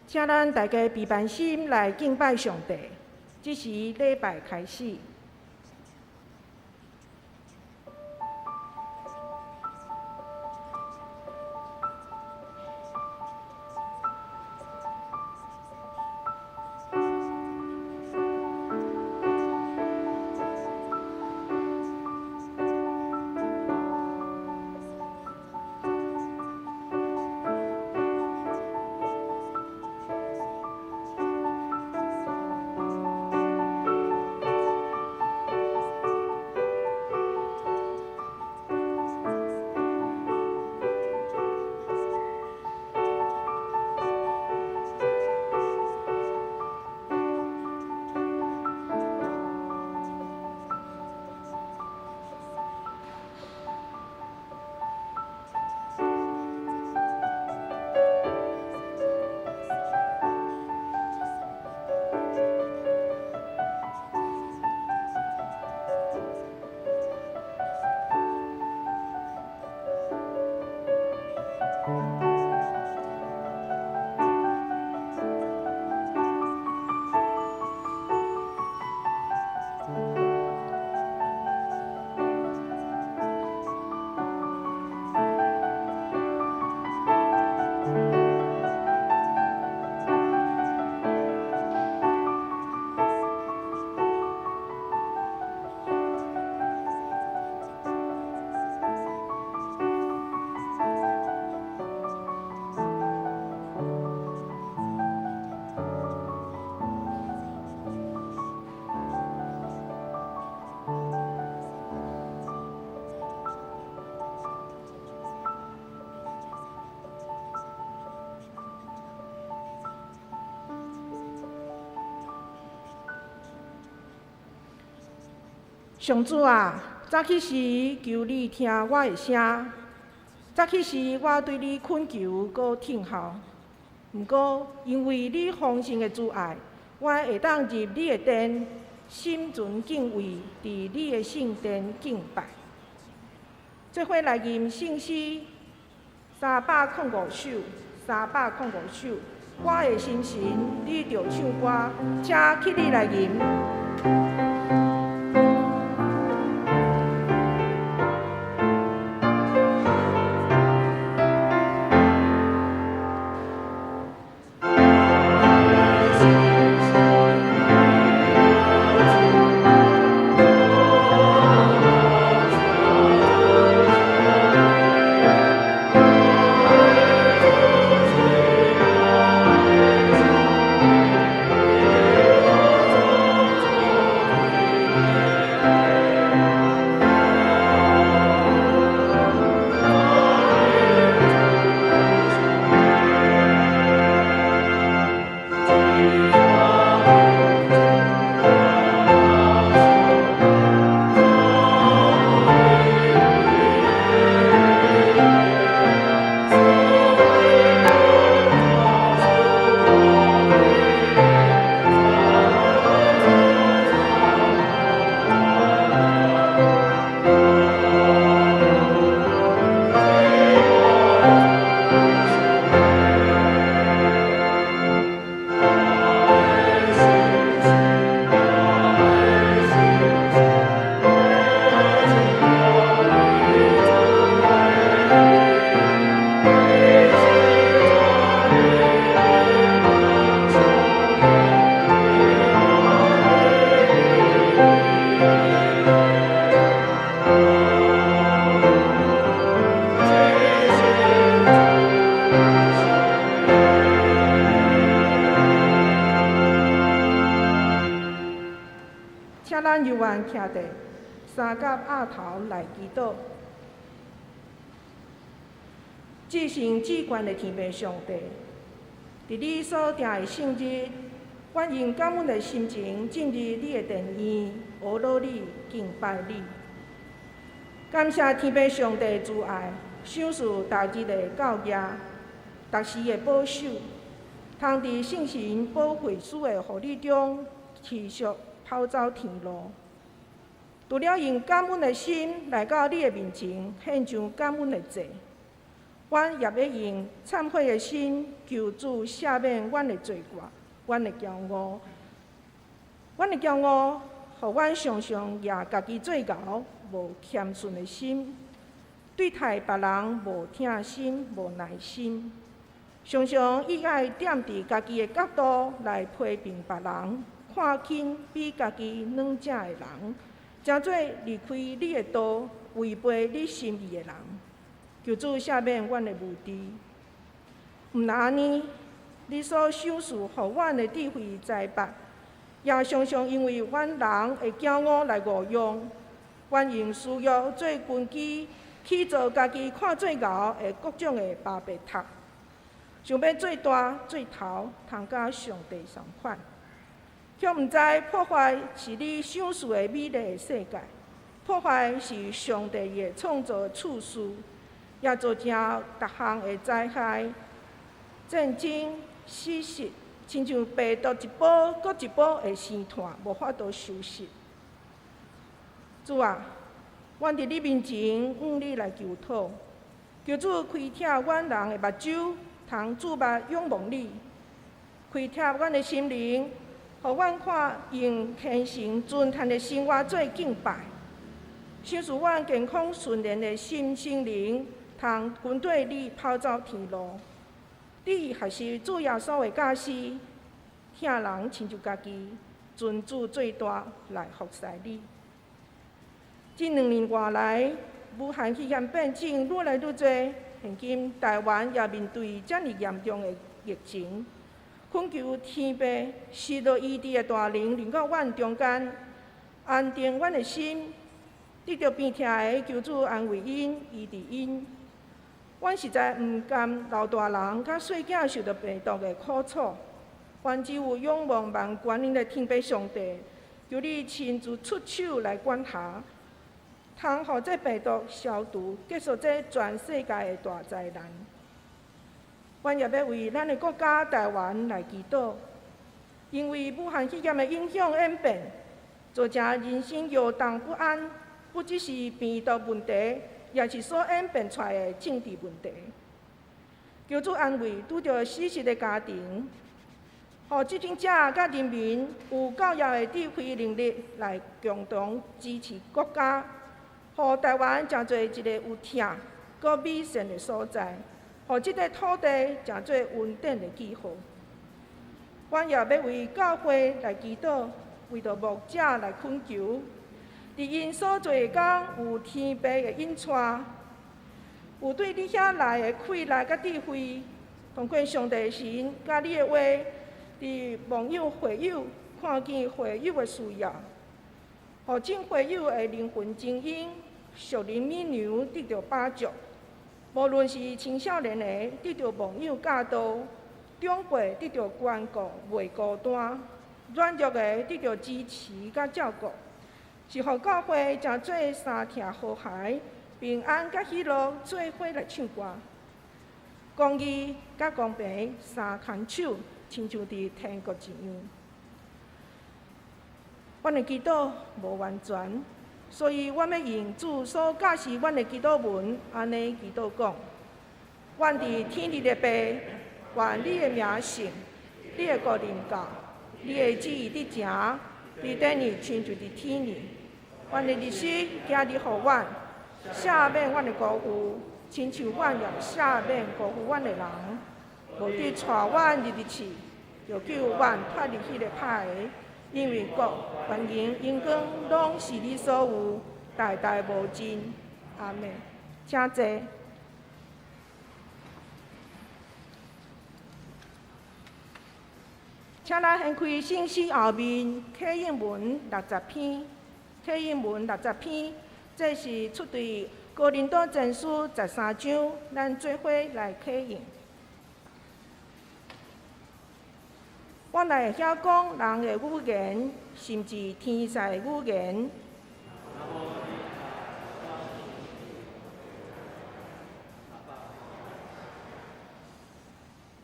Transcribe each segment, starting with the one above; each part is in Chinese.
请咱大家备办心来敬拜上帝。这时礼拜开始。上主啊，早起时求你听我的声，早起时我对你恳求搁听候。毋过，因为你丰盛的慈爱，我会当入你的殿，心存敬畏，伫你的圣殿敬拜。做伙来吟圣诗305首，305首。我的心神，你着唱歌，请起你来吟。请咱犹原徛伫三甲额头来祈祷。至圣至高的天父上帝，伫你所定的圣日，我用感恩的心情进入你的殿院，学劳你，敬拜你。感谢天父上帝的慈爱，赏赐逐日的教业，逐时的保守，通伫圣神保惠师的护理中持续跑走天路。除了用感恩的心来到你的面前献上感恩的祭，阮也要用忏悔的心，求主赦免阮的罪过，阮的骄傲。阮的骄傲，互阮常常也家己做牛，无谦逊的心，对待别人无疼心、无耐心，常常伊爱踮伫家己的角度来批评别人，看轻比家己软正的人，诚做离开你的道，违背你心意的人。求主赦免阮的无知。毋但安尼，你所赏赐互阮的智慧财帛，也常常因为阮人的骄傲来误用。阮用私欲做根基，去做家己看做牛的各种的巴别塔，想要做大做头，通甲上帝相反，却毋知破坏是你赏赐的美丽的世界，破坏是上帝的创造的次序。也造成各项的灾害、战争、死实，亲像病毒一波搁一波的生炭，无法度收拾。主啊，阮伫你面前向你来求讨，求主开拓阮人的目睭，通注目仰望你；开拓阮的心灵，互阮看用虔诚尊虔的生活做敬拜，赏赐阮健康顺利的心灵。通跟对你跑走天路，你还是主耶稣的教师，疼人亲像家己，尊主最大来服侍你。这2年外来，武汉肺炎病症愈来愈多，现今台湾也面对这么严重的疫情，恳求天父施落医治的大能，临到阮中间，安定阮的心，得到病痛的求主安慰因，医治因。阮实在毋甘老大人甲细囝受到病毒的苦楚，阮只有仰望万权能的天父上帝，求你亲自出手来管辖，通互这病毒消除，结束这全世界的大灾难。阮也要为咱的国家台湾来祈祷，因为武汉肺炎的影响演变，造成人心摇动不安，不只是病毒问题。也是所演变出来的政治问题。求主安慰拄着死实的家庭，互执政者甲人民有够要的智慧能力来共同支持国家，互台湾成做一个有疼搁美善的所在，互这个土地成做稳定的记号。阮也要为教会来祈祷，为着牧者来恳求。伫因所做的工有天父的引带，有对你遐来的气力甲智慧，通过上帝神甲你的话，伫网友会友看见会友的需要，互众会友的灵魂精英、属灵美娘得到帮助。无论是青少年的得到网友教导，长辈得到关顾袂孤单，软弱的得到支持甲照顾。是互教会诚做三听和谐、平安甲喜乐做伙来唱歌，公义甲公平三牵手，亲像伫天国一样。阮的祈祷无完全，所以阮要用主所教示阮的祈祷文，安尼祈祷讲：阮伫天地的爸，愿你的名圣，你的国临到，你的旨意伫正，伫地里亲像伫天里。阮的日子今日互阮，赦免阮的辜负，亲像阮也赦免辜负阮的人。无伫带阮入日去，就救阮脱离迄个歹的，因为国、权柄、荣光，拢是你所有，代代无尽。阿门。请坐。请咱掀开圣诗后面启应文60篇。启应文60篇，这是出自哥林多前书13章，咱做伙来启应。我来会晓讲人的语言，甚至天使的语言。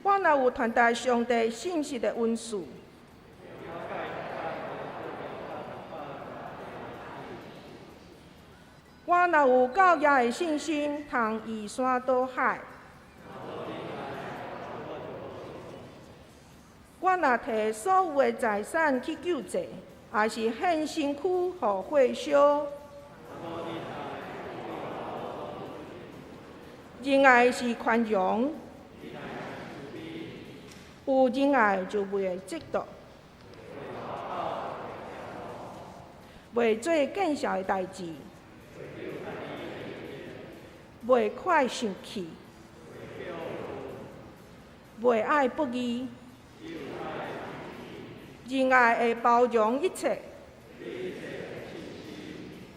我若有传达上帝信息的文字。我若有教义的信心，通移山倒海，我若摕所有的财产去救济，也是献身躯互火烧。仁爱是宽容，有仁爱就袂会嫉妒，袂做见笑的代志，袂快生气，袂爱不义。仁爱会包容一切，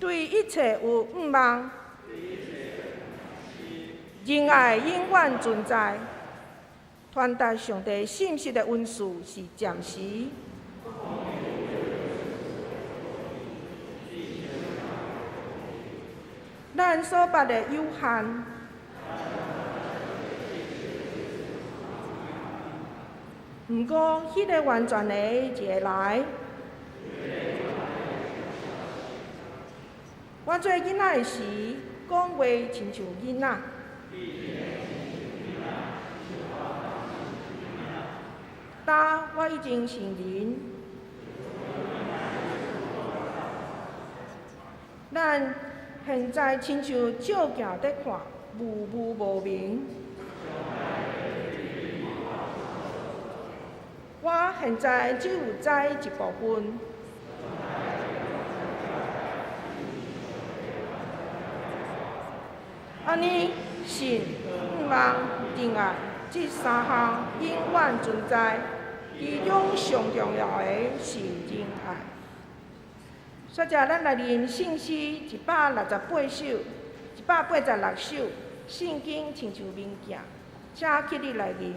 对一切有盼望。仁爱永远存在，传达上帝信息的温度是暂时。咱所捌的有限，毋过迄个完全的会来。我做囡仔的时，讲话亲像囡仔。呾我已经成人，咱现在亲像照镜在看，模糊无明。我现在只有知一部分。安尼，信、盼望、仁爱这三项永远存在，其中上重要的是仁爱。说者咱来念圣诗168首，186首，圣经亲像物件，请起立来念。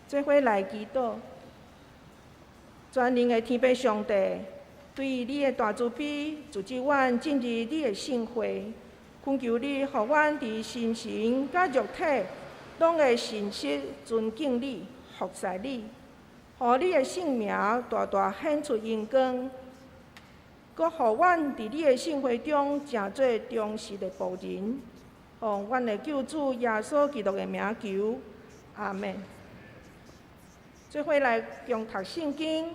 做伙来祈祷，全能的天父上帝，对你的大慈悲，助志阮进入你的圣会，恳求你，互阮伫心神甲肉体，拢会信实尊敬你，服侍你，互你的圣名大大显出荣光，搁互阮伫你的圣会中，成做忠实的仆人。奉阮的救主耶稣基督的名求，阿门。做伙来共读圣经，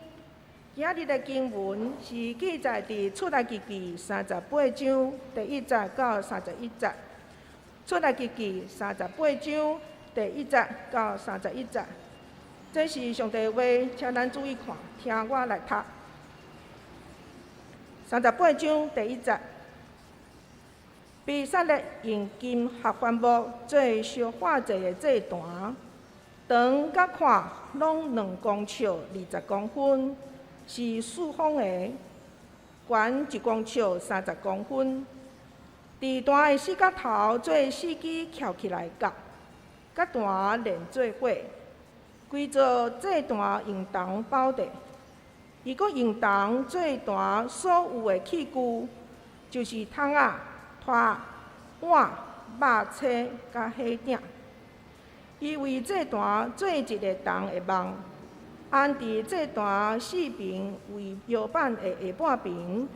今日的经文是记载伫出埃及记38章第1节到31节。出埃及记38章第1节到31节，这是上帝话，请咱注意看，听我来读。38章第1节。比撒勒用金合帆木做烧化祭的祭坛，长甲宽拢2公尺20公分，是四方的；悬1公尺30公分。伫伫段的四角头做四支翘起来角，甲段连做伙，规做这段用铜包的。伊阁用铜做段所有的器具，就是桶仔、拖、碗、肉叉甲火鼎。伊为这段做一个铜的网，安伫这段四边为腰板的下半边。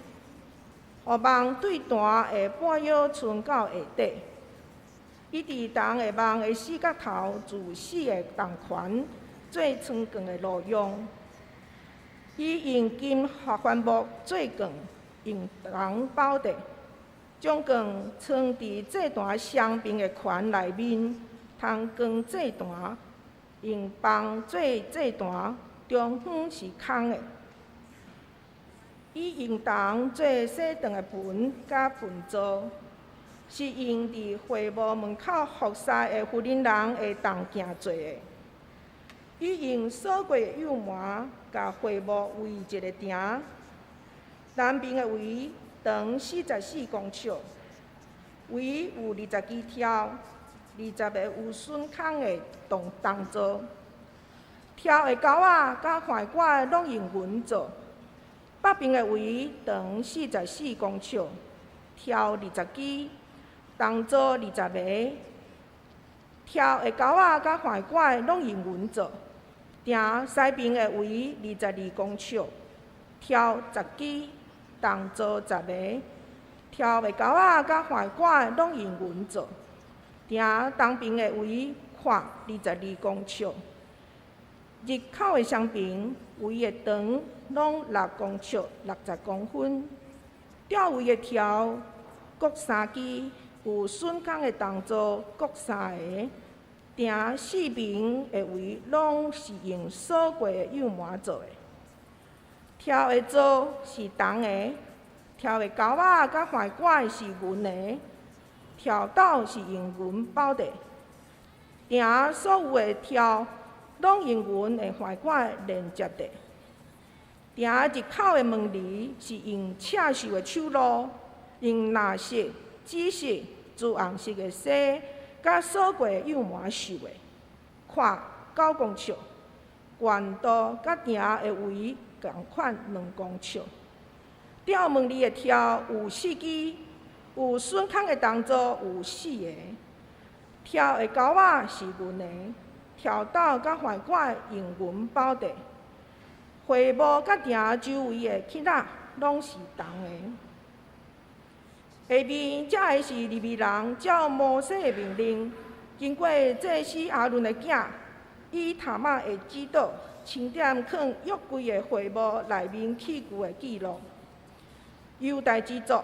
互网对段的半腰伸到下底，伊伫铜的网的四角头自四个铜环做穿杠的路用。伊用金合环木做杠，用铜包的，将杠藏伫这段双边的环内面，通扛这段，用棒做这段，中央是空的。伊用铜做洗肠的盆甲盆座，是用伫会幕门口服侍的妇人人的铜镜做的。伊用锁过的幼麻，甲会幕围一个埕，南边的围长44公尺，围有20支条，20个有榫孔的铜座，条的钩仔甲环管拢用银做。北边的围长44公尺，条20支，铜座20个，条的钩仔甲环管拢用银做。埕西边的围22公尺，条10支，铜座10个，条的钩仔甲环管拢用银做。埕东边的围宽22公尺，入口的双边围的长拢6公尺60公分，吊围的条各3支，有榫孔的铜座各3个。埕四边的围拢是用锁过的幼麻做的，条的座是铜的，条的钩仔甲环管是银的，条斗是用银包的。埕所有的条拢用银的环管连接的。埕入口的门篱是用刺绣的手路，用蓝色、紫色、朱红色的丝。甲锁过幼麻绣的，宽9公尺，悬度甲埕的围共款2公尺。吊门里的条有4支，有榫孔的铜座有4个，条的钩仔是银的，条斗甲环管用银包的。会幕甲埕周围的砌仔拢是铜的。下面这个是利未人照摩西的命令，经过祭司亚伦的囝以塔玛的指导，清点放约柜的会幕内面器具的记录。犹大支族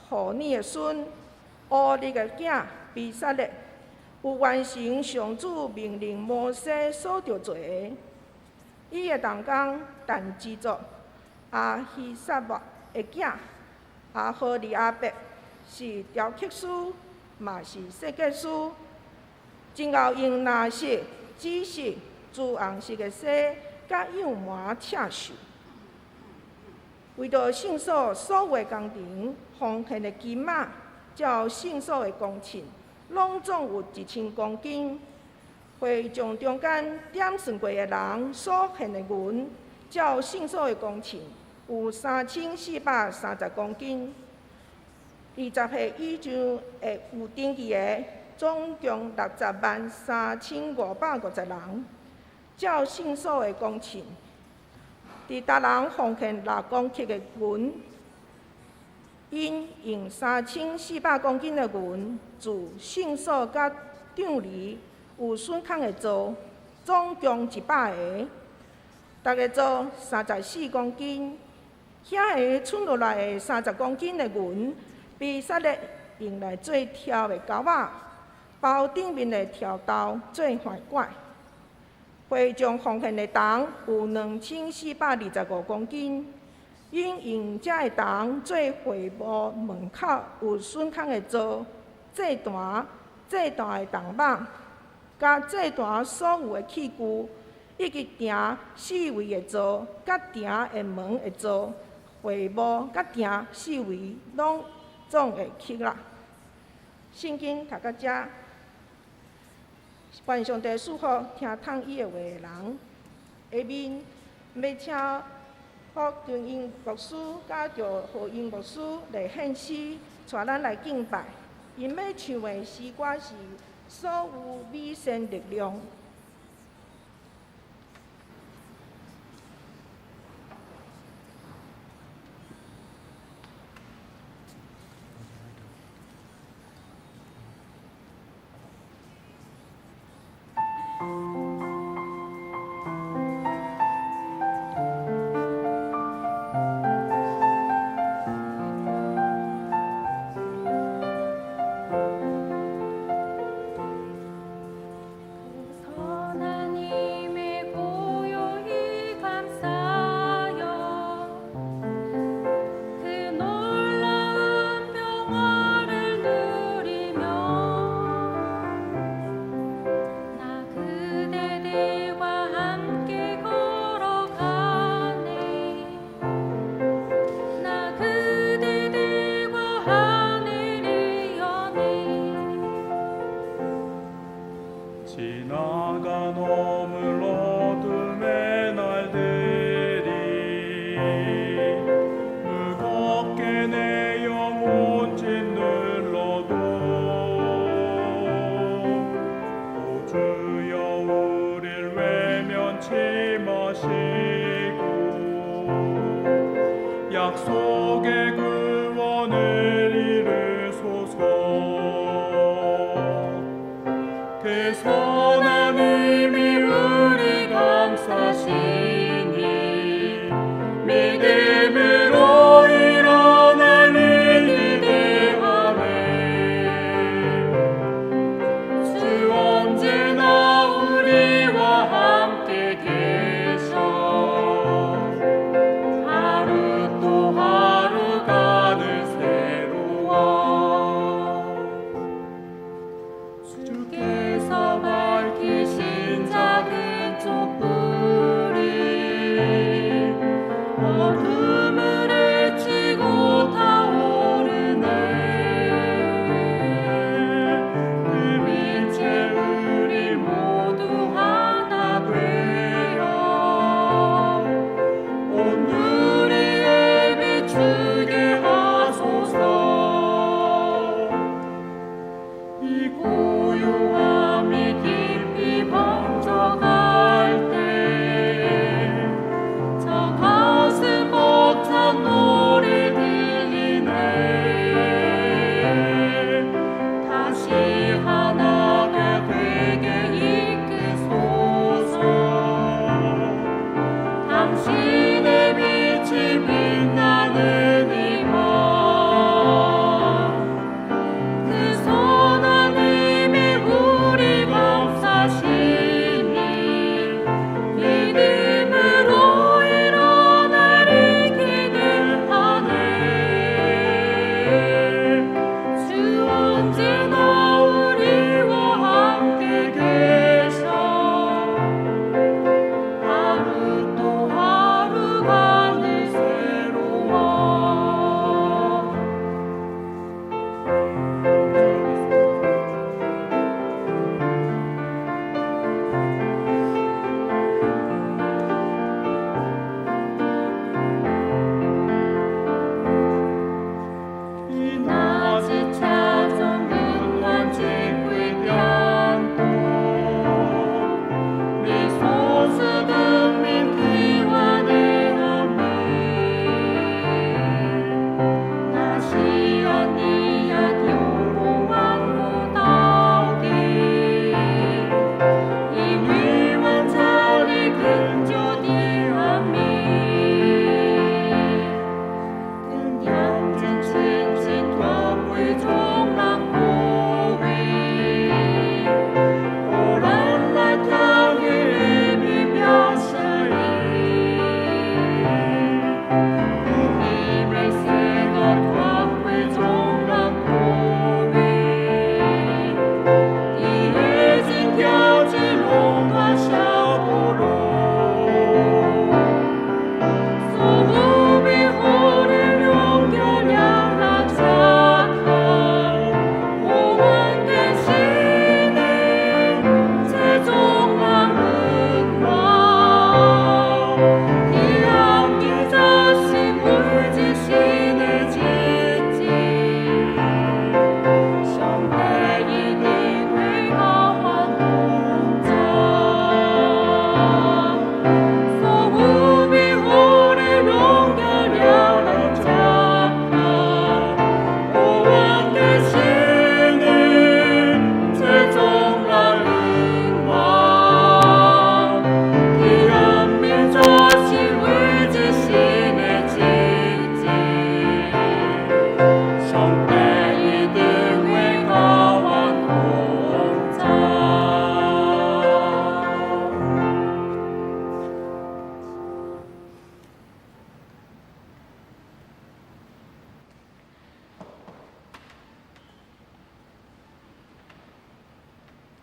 何尼的孙乌利的囝比撒勒，有完成上主命令摩西所着做的。伊的同工但支族阿希撒莫的囝阿何利阿伯。是雕刻师，嘛是设计师。前后用蓝色、紫色、朱红色的丝，甲幼麻刺绣。为着圣所所有的工程，奉献的金仔，照圣所的工程，拢总有1000公斤。会将中间点算过的人所献的银，照圣所的工程，有3430公斤。20岁以上的有登记的，总共603550人。照圣所的工程，伫达人奉献6公克的银，因用3400公斤的银，自圣所甲场里有榫孔的座，总共100个，逐个座34公斤。遐个剩落来的30公斤的银。比撒勒用来做条的钩仔，包顶面的条斗做环管。会将奉献的铜有2425公斤，因用这个铜做会幕门口有榫孔的座、祭坛的铜网，甲祭坛所有的器具，以及埕4围的座，甲埕的门的座，会幕甲埕4围拢总会起啦。圣经读到遮，愿上帝祝福听通伊的话的人。下面要请福军英牧师甲着何英牧师来献诗，带咱来敬拜。因要唱的诗歌是《所有美善力量》。지나간 어물 어둠의 날들이 무겁게 내 영혼 짓눌러도 오 주여 우릴 외면치 마시고 약속의 구원을 이루소서. 그 선한 힘이 우리 감싸시니 믿음으로 일어나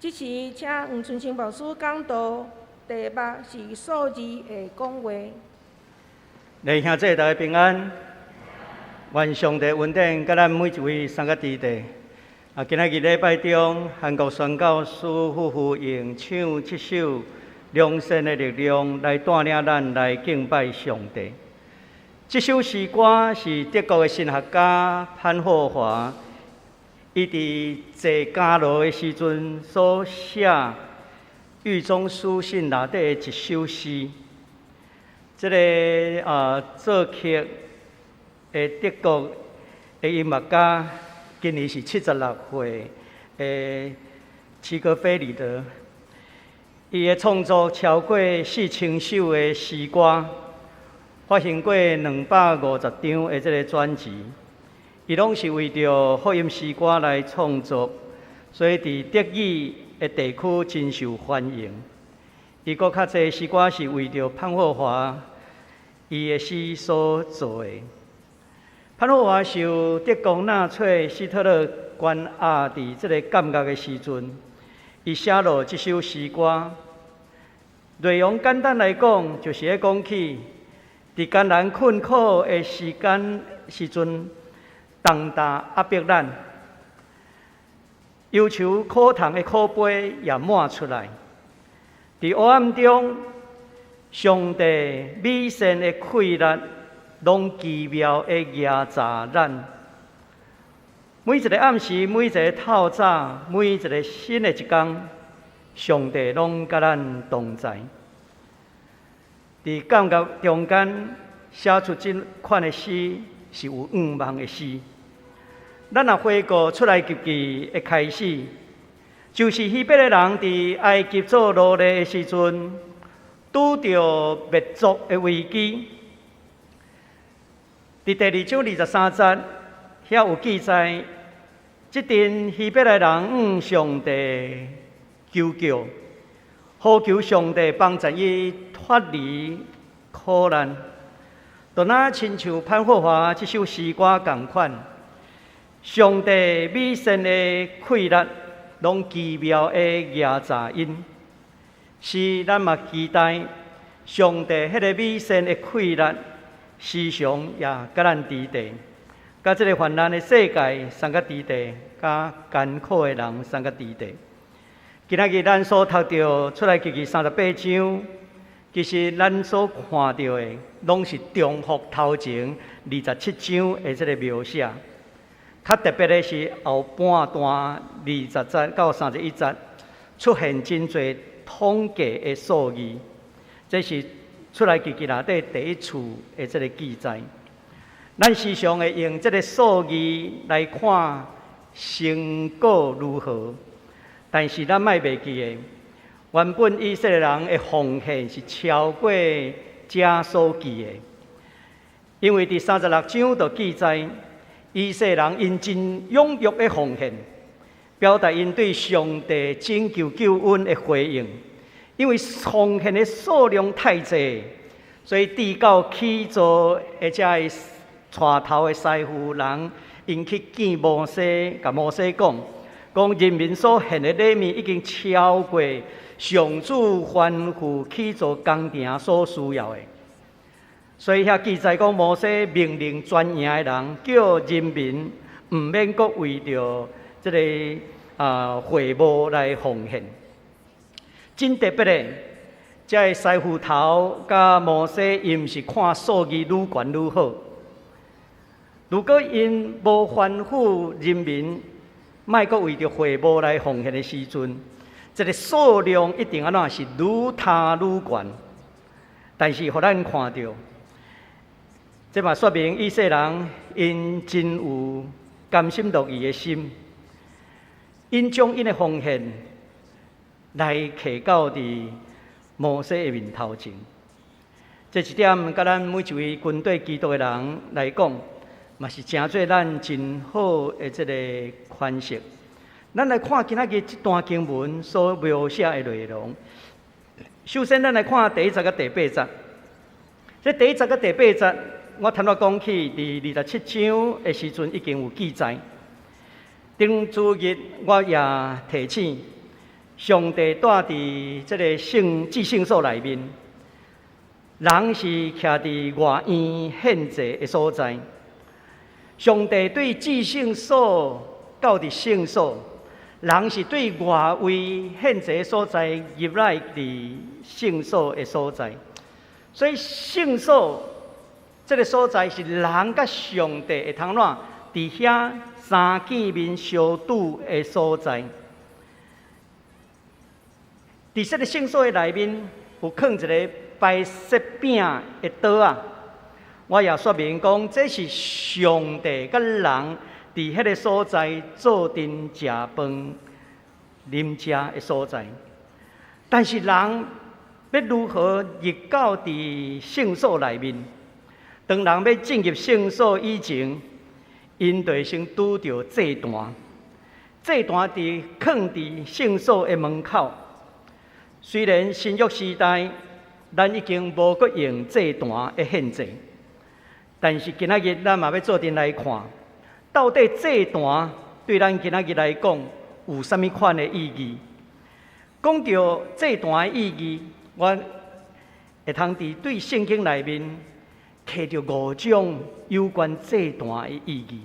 即时，请黄春清牧师讲道，题目是数字的讲话。弟兄姊妹，大家平安。愿上帝恩典，甲咱每一位三个弟弟。今仔日礼拜中，韩国宣教师夫妇用唱这首良善的力量来带领咱来敬拜上帝。这首诗歌是德国的神学家潘霍华，伊伫坐监牢的时阵所写狱中书信内底的一首诗。这个作曲的德国的音乐家，今年是76岁的齐格菲里德，伊的创作超过4000首的诗歌，发行过250张的这个专辑。伊拢是为着福音诗歌来创作，所以伫德语的地区真受欢迎。伊搁较侪诗歌是为着潘霍华伊的诗所做的。潘霍华受德国纳粹希特勒关押伫这个监狱的时阵，伊写落这首诗歌。内容简单来讲，就是咧讲起伫艰难困苦的时阵，重担压迫咱，忧愁苦痛的苦杯也满出来。伫黑暗中，上帝美善的气力，拢奇妙的压榨咱。每一个暗时，每一个透早，每一个新的一天，上帝拢甲咱同在。伫监狱中间写出这款的诗，是有愿望的诗。咱若回顾出来及记的开始，就是希伯来人伫埃及做奴隶的时阵，拄着灭族的危机。伫第2章23节，遐有记载，即阵希伯来人向上帝求救，呼求上帝帮助伊脱离苦难，就若亲像潘霍华这首诗歌同款。上帝美善的气力，拢奇妙的压榨因。是咱嘛期待上帝迄个美善的气力，时常也甲咱伫地，甲这个患难的世界送甲伫地，甲艰苦的人送甲伫地。今仔日咱所读到出来记38章，其实咱所看到的，拢是重复头前27章的这个描写。较特别的是后半段20节到31节，出现真侪统计的数字，这是出来记内底第一处的这个记载。咱时常会用这个数字来看成果如何，但是咱莫袂记的，原本以色列人的奉献是超过这所记的，因为第36章就记载。以色列人因真踊跃的奉献，表达因对上帝拯救救恩的回应。因为奉献的数量太济，所以至高起座的这个带头的师傅人，因去见摩西，甲摩西讲人民所献的礼物已经超过上主吩咐起座工程所需要的。所以遐记载讲，摩西命令专营的人，叫人民唔免阁为着这个会幕来奉献。真特别的，这个师傅头甲摩西，因毋是看数字愈悬愈好。如果因无吩咐人民，莫阁为着会幕来奉献的时阵，这个数量一定是愈摊愈悬。但是，互咱看到。这嘛说明以色列人因真有甘心乐意的心，因将因的奉献来摕到伫摩西的面头前。这一点，甲咱每一位军队基督的人来讲，嘛是真做咱真好的这个款式。咱来看今仔日这段经文所描写的内容。首先，咱来看第1节甲第8节。这第1节甲第8节。我头仔讲起，伫27章的时阵已经有记载。顶主日我也提醒，上帝住伫这个至圣所内面，人是徛伫外院献祭的所在。上帝对至圣所到伫圣所，人是对外围献祭的所在入来伫圣所的所在。所以圣所这个所在是人甲上帝会通喏伫遐三见面相拄的所在。伫这个圣所的内面有放一个白色饼的桌啊，我也说明讲，这是上帝甲人伫迄个所在做阵食饭、啉食的所在。但是人要如何入到伫圣所内面？当人要进入圣所以前，因就先拄着祭坛。祭坛伫放伫圣所的门口。虽然新约时代，咱已经无搁用祭坛的献祭，但是今仔日咱嘛要做阵来看，到底祭坛对咱今仔日来讲有啥物款的意义？讲到祭坛的意义，我会通伫对圣经内面摕到5种有关祭坛的意义。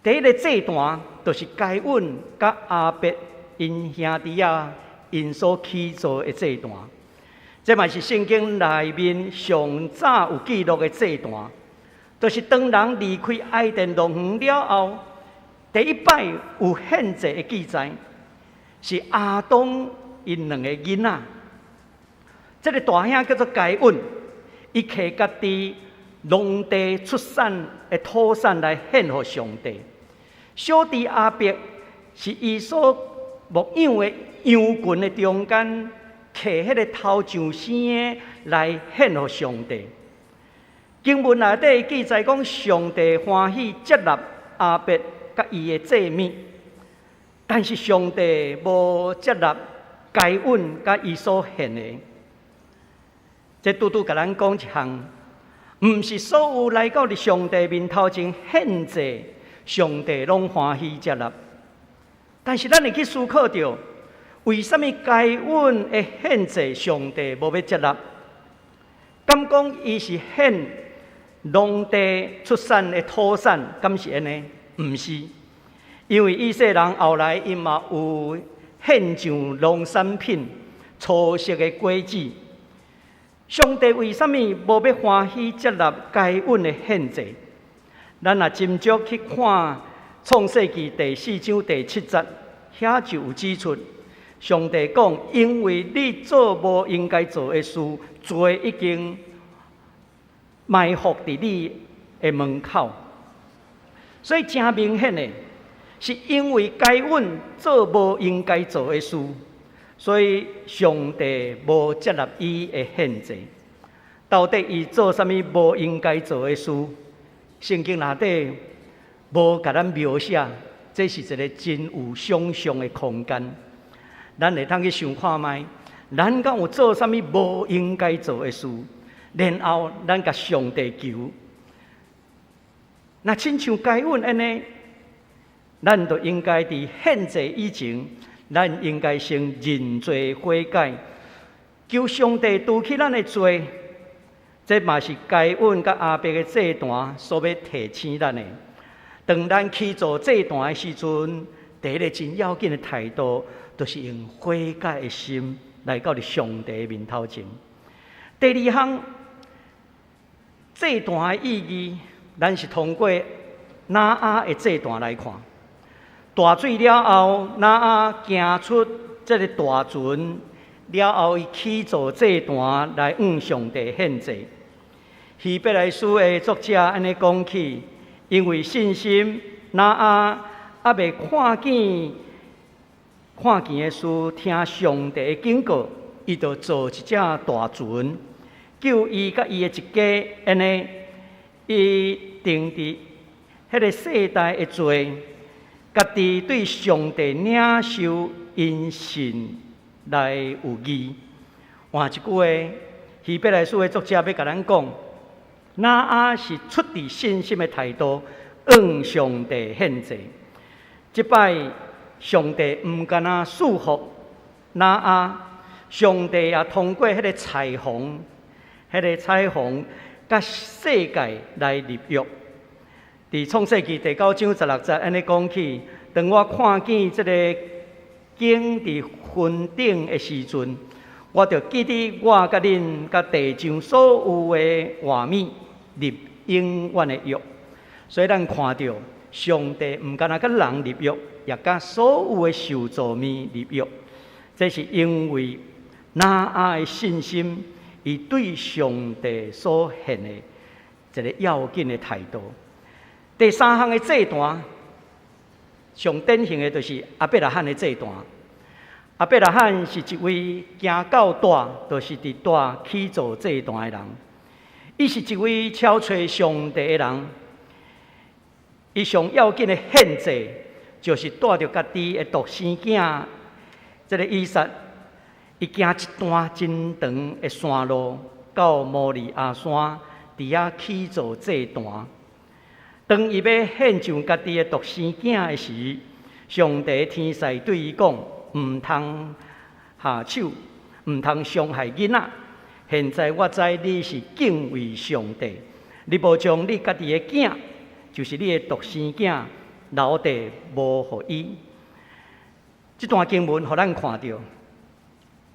第一个祭坛就是该隐甲亚伯因兄弟啊。因所起造的祭坛，这嘛是圣经内面上早有记录的祭坛，就是当人离开爱甸乐园了后，第一摆有献祭的记载，是亚当因2个囡仔。这个大兄叫做该隐，伊摕家己农地出产的土产来献给上帝。小弟亚伯是伊所牧养的羊群的中间，摕迄个头上生来献给上帝。经文内底记载讲，上帝欢喜接纳亚伯甲伊的祭物，但是上帝无接纳该隐甲伊所献的。这拄拄甲咱讲一项，毋是所有来到伫上帝面头前献祭，上帝拢欢喜接纳。但是咱会去思考着，为什么该隐的献祭上帝无要接纳？敢讲伊是献农地出产的土产，敢是安尼？毋是，因为以色列人后来因嘛有献上农产品、初熟的果子。上帝为什么无要欢喜接纳该隐的献祭？咱若斟酌去看。创世纪第4章第7节，遐就有指出，上帝讲：因为你做无应该做的事，罪已经埋伏伫你的门口。所以真明显的，是因为该隐做无应该做的事，所以上帝无接纳伊的献祭。到底伊做啥物无应该做的事？圣经内底无甲咱描写，这是一个真有想象的空间。咱会通去想看卖，咱敢有做啥物无应该做的事，然后咱甲上帝求。那亲像该隐安尼，咱就应该伫献祭以前，咱应该先认罪悔改，求上帝除去咱的罪。这嘛是该隐甲亚伯的祭坛所要提醒咱的。当咱去做祭坛的时阵，第一个真要紧的态度，就是用悔改的心来到上帝面头前。第二项，祭坛的意义，咱是通过拿阿的祭坛来看。大水了后，拿阿行出这个大船了后，伊起造祭坛来向上帝献祭。希伯来书的作者安尼讲起。因为信心，拿阿还未看见的事，听上帝的警告，伊就做一只大船，救伊甲伊的一家，安尼，伊定伫迄个世代的罪，家己对上帝领受因信来有义。换一句话，希伯来书的作者要甲咱讲。拿阿是出于信心的态度，向上帝献祭。即摆上帝毋干那束缚那啊，上帝也通过迄个彩虹，甲世界来立约。伫创世纪第9章16节安尼讲起，当我看见即个景伫云顶的时阵，我就记得我甲恁甲地上所有的画面立永远的约。所以咱看到上帝毋敢若甲人立约，也甲所有的受造物立约。这是因为那阿的信心，伊对上帝所献的一个要紧的态度。第三项的祭坛，上典型的就是亚伯拉罕的祭坛。亚伯拉罕是一位行到大，就是伫大起造祭坛的人。伊是一位超找上帝的人。伊上要紧的献祭，就是带着家己的独生囝，这个以撒，伊行一段真长的山路，到摩利亚山，伫遐起造祭坛。当伊要献上家己的独生囝的时，上帝天使对伊讲：毋通下手，毋通伤害囡仔。现在我知你是敬畏上帝，你无将你家己的囝，就是你的独生囝，留地无互伊。这段经文，互咱看到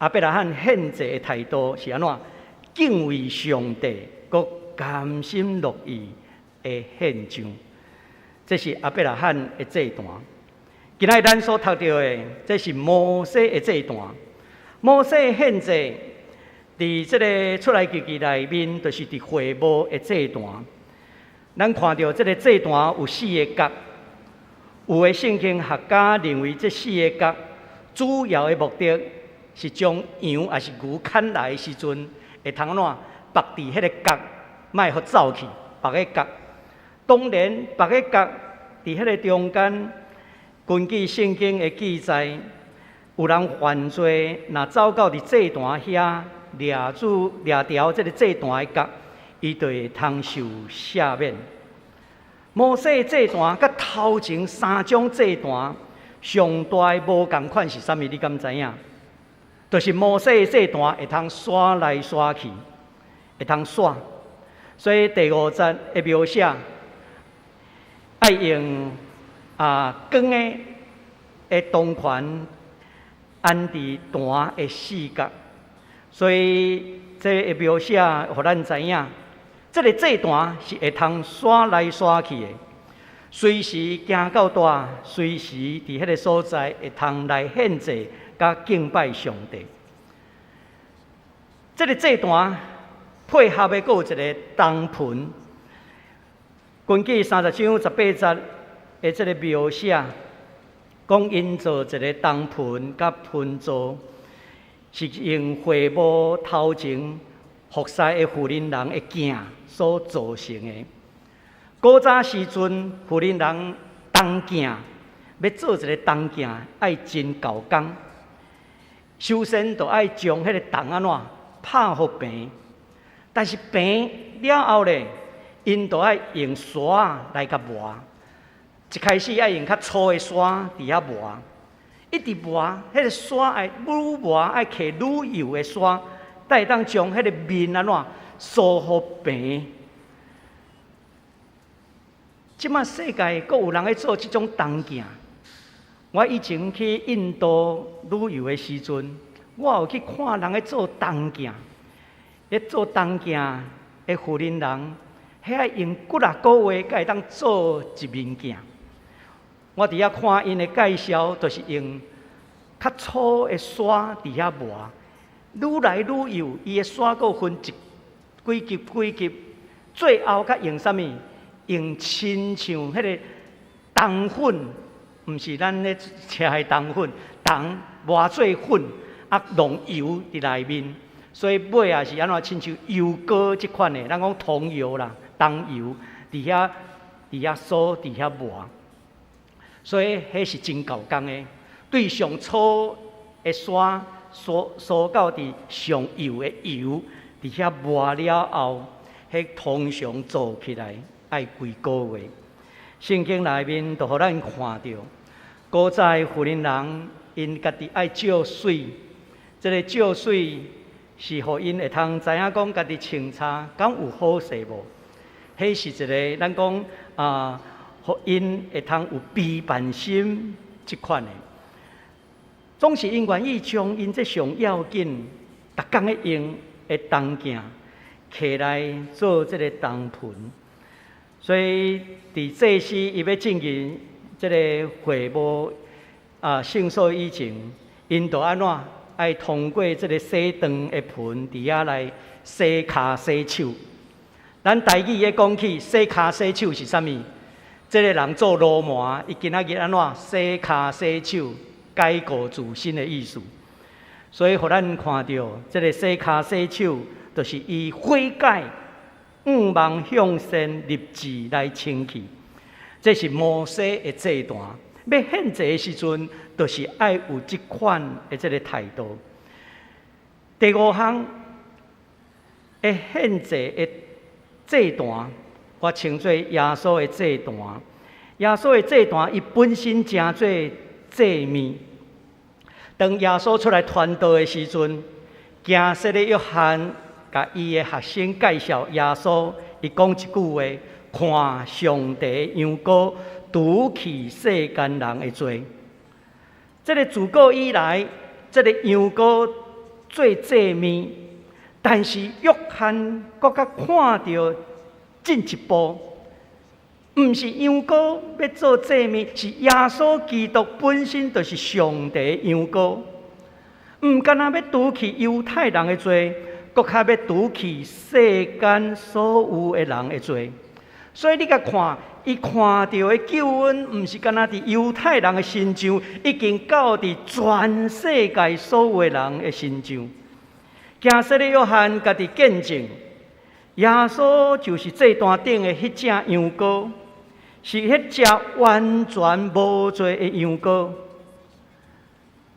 亚伯拉罕献祭的态度是安怎？敬畏上帝，佮甘心乐意的献上。这是亚伯拉罕的祭坛。今仔咱所读到的，这是摩西的祭坛。摩西献祭，伫这个出来记记内面，就是伫会幕的祭坛。咱看到这个祭坛有4个角，有的圣经学家认为这4个角主要的目的是将羊还是牛牵来的时阵，会通怎绑伫迄个角，莫互走去，绑个角。当然，绑个角伫迄个中间，根据圣经的记载，有人犯罪，若走到伫祭坛遐掠条这个祭坛的角，伊就会通受赦免。摩西祭坛甲头前3种祭坛上大的无共款是啥物？你敢知影？就是摩西祭坛会通刷来刷去，会通刷。所以第5节的描写，爱用光的铜环安伫坛的4角。所以这个描写，互咱知影，这个祭坛是会通刷来刷去的，随时行到大，随时伫迄个所在会通来献祭，甲敬拜上帝。这个祭坛配合的，还有一个铜盆。根据30章18节的这个描写，讲因做一个铜盆甲盆座。是用会幕头前服侍的妇人人的镜所造成的。古早时阵，妇人人铜镜要做一个铜镜，爱真厚工。首先，就爱将迄个铜安怎拍互平，但是平了后咧，因就爱用刷来甲磨。一开始爱用较粗的刷伫遐磨。一直磨，迄个刷爱愈磨爱摕愈油的刷，才会当将迄个面安怎梳好平。即马世界阁有人咧做即种铜镜。我以前去印度旅游的时阵，我有去看人咧做铜镜。咧做铜镜的妇人人，遐用几啊个月才会当做一面镜。我伫遐看因的介绍，就是用较粗的刷伫遐磨，愈来愈油。伊的刷阁分几级，最后甲用啥物？用亲像迄个铜粉，毋是咱咧吃的铜粉，铜磨做粉，弄油伫内面，所以尾也是安怎亲像油膏即款的，咱讲桐油啦、铜油，伫遐梳伫遐磨。所以，迄是真厚工的。对上粗的刷梳到伫上油的油，伫遐磨了后，迄通常做起来爱几个月。圣经内面就互咱看到，古早妇人人因家己爱照水这个照水是互因会通知影讲家己清查敢有好势无？迄是一个咱讲互因会通有批判心即款的。总是因愿意将因这上要紧、逐工的用的东件摕来做这个东盆。所以伫祭司伊要进行这个会幕圣所以前，因着安怎爱通过这个洗肠的盆伫遐来洗骹洗手。咱台语咧讲起洗骹洗手是啥物？这个人做罗马，伊今仔日安怎洗骹洗手？改过自新的意思，所以互咱看到这个洗骹洗手，就是以悔改、望向善、立志来清气。这是摩西的这段，要献祭的时阵，就是爱有这款的这个态度。第五项的献祭的这段，我称作耶稣的这段。耶稣的这段，伊本身诚做祭面。当耶稣出来传道的时阵，行色的约翰甲伊的学生介绍耶稣，伊讲一句话：看上帝羊羔除去世间人的罪。这个自古以来，这个羊羔做祭面，但是约翰更加看到进一步。毋是羊羔要做祭面，是耶稣基督本身就是上帝羊羔。毋干那要除去犹太人的罪，搁较要除去世间所有的人的罪。所以你甲看，伊看到的救恩，毋是干那伫犹太人的身上，已经到伫全世界所有的人的身上。行色的约翰家己见证，耶稣就是这段顶的迄只羊羔。是迄只完全无罪的羊羔。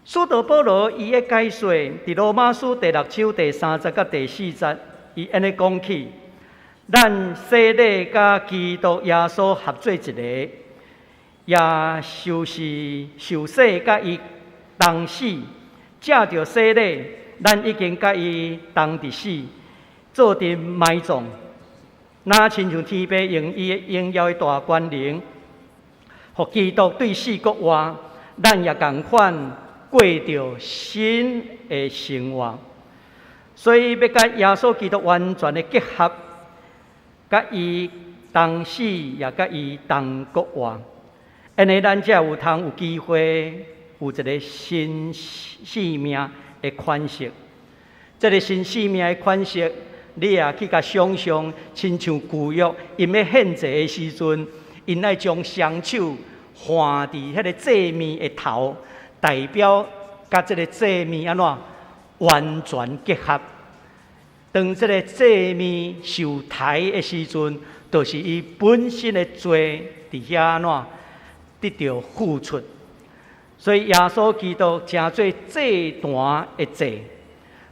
使徒保罗伊的解说，伫罗马书第6章第3节甲第4节，伊安尼讲起：咱洗礼甲基督耶稣合做一个，也就是受洗甲伊同死，借着洗礼，咱已经甲伊同伫死，做阵埋葬。那亲像天父用伊的荣耀的大权能，互基督对死国活，咱也同款过着新的生活。所以要甲耶稣基督完全的结合，甲伊同死，也甲伊同国活。安尼咱才有通有机会有一个新生命的款式。这个新生命的款式。你也去甲想象，亲像旧约，因要献祭的时阵，因爱将双手放伫迄个祭面的头，代表甲这个祭面安怎完全结合。当这个祭面受抬的时阵，就是伊本身的罪伫遐安怎得到付出。所以耶稣基督诚做祭坛的祭。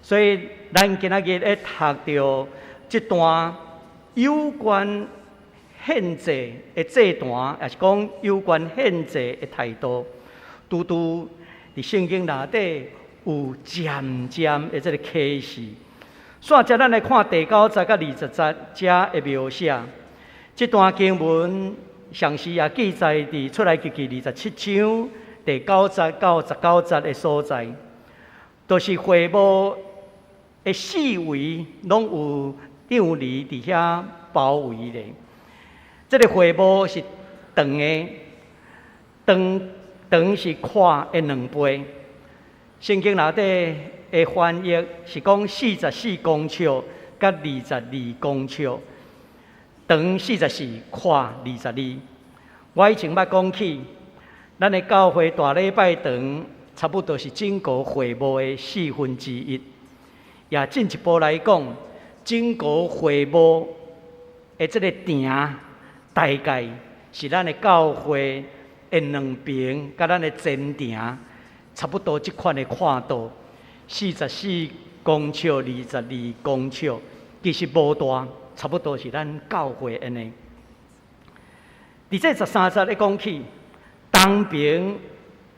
所以，咱今仔日咧读到这段有关献祭的这段，也是讲有关献祭的态度，拄拄伫圣经内底有渐渐的这个启示。煞接咱来看第9节甲20节遮的描写，这段经文详细也记载伫出来记27章第9节到19节的所在，都是会幕的四围拢有帐篱伫遐包围咧。这个会幕是长的，长是宽的2倍。圣经内底的翻译是讲44公尺甲22公尺，长44，宽22。我以前捌讲起，咱的教会大礼拜堂差不多是整个会幕的1/4。也进一步来讲，整个会幕的这个埕，大概是咱的教会的2边，甲咱的前埕差不多这款的宽度，44公尺、22公尺，其实无大，差不多是咱教会安尼。伫这13节咧讲起，东边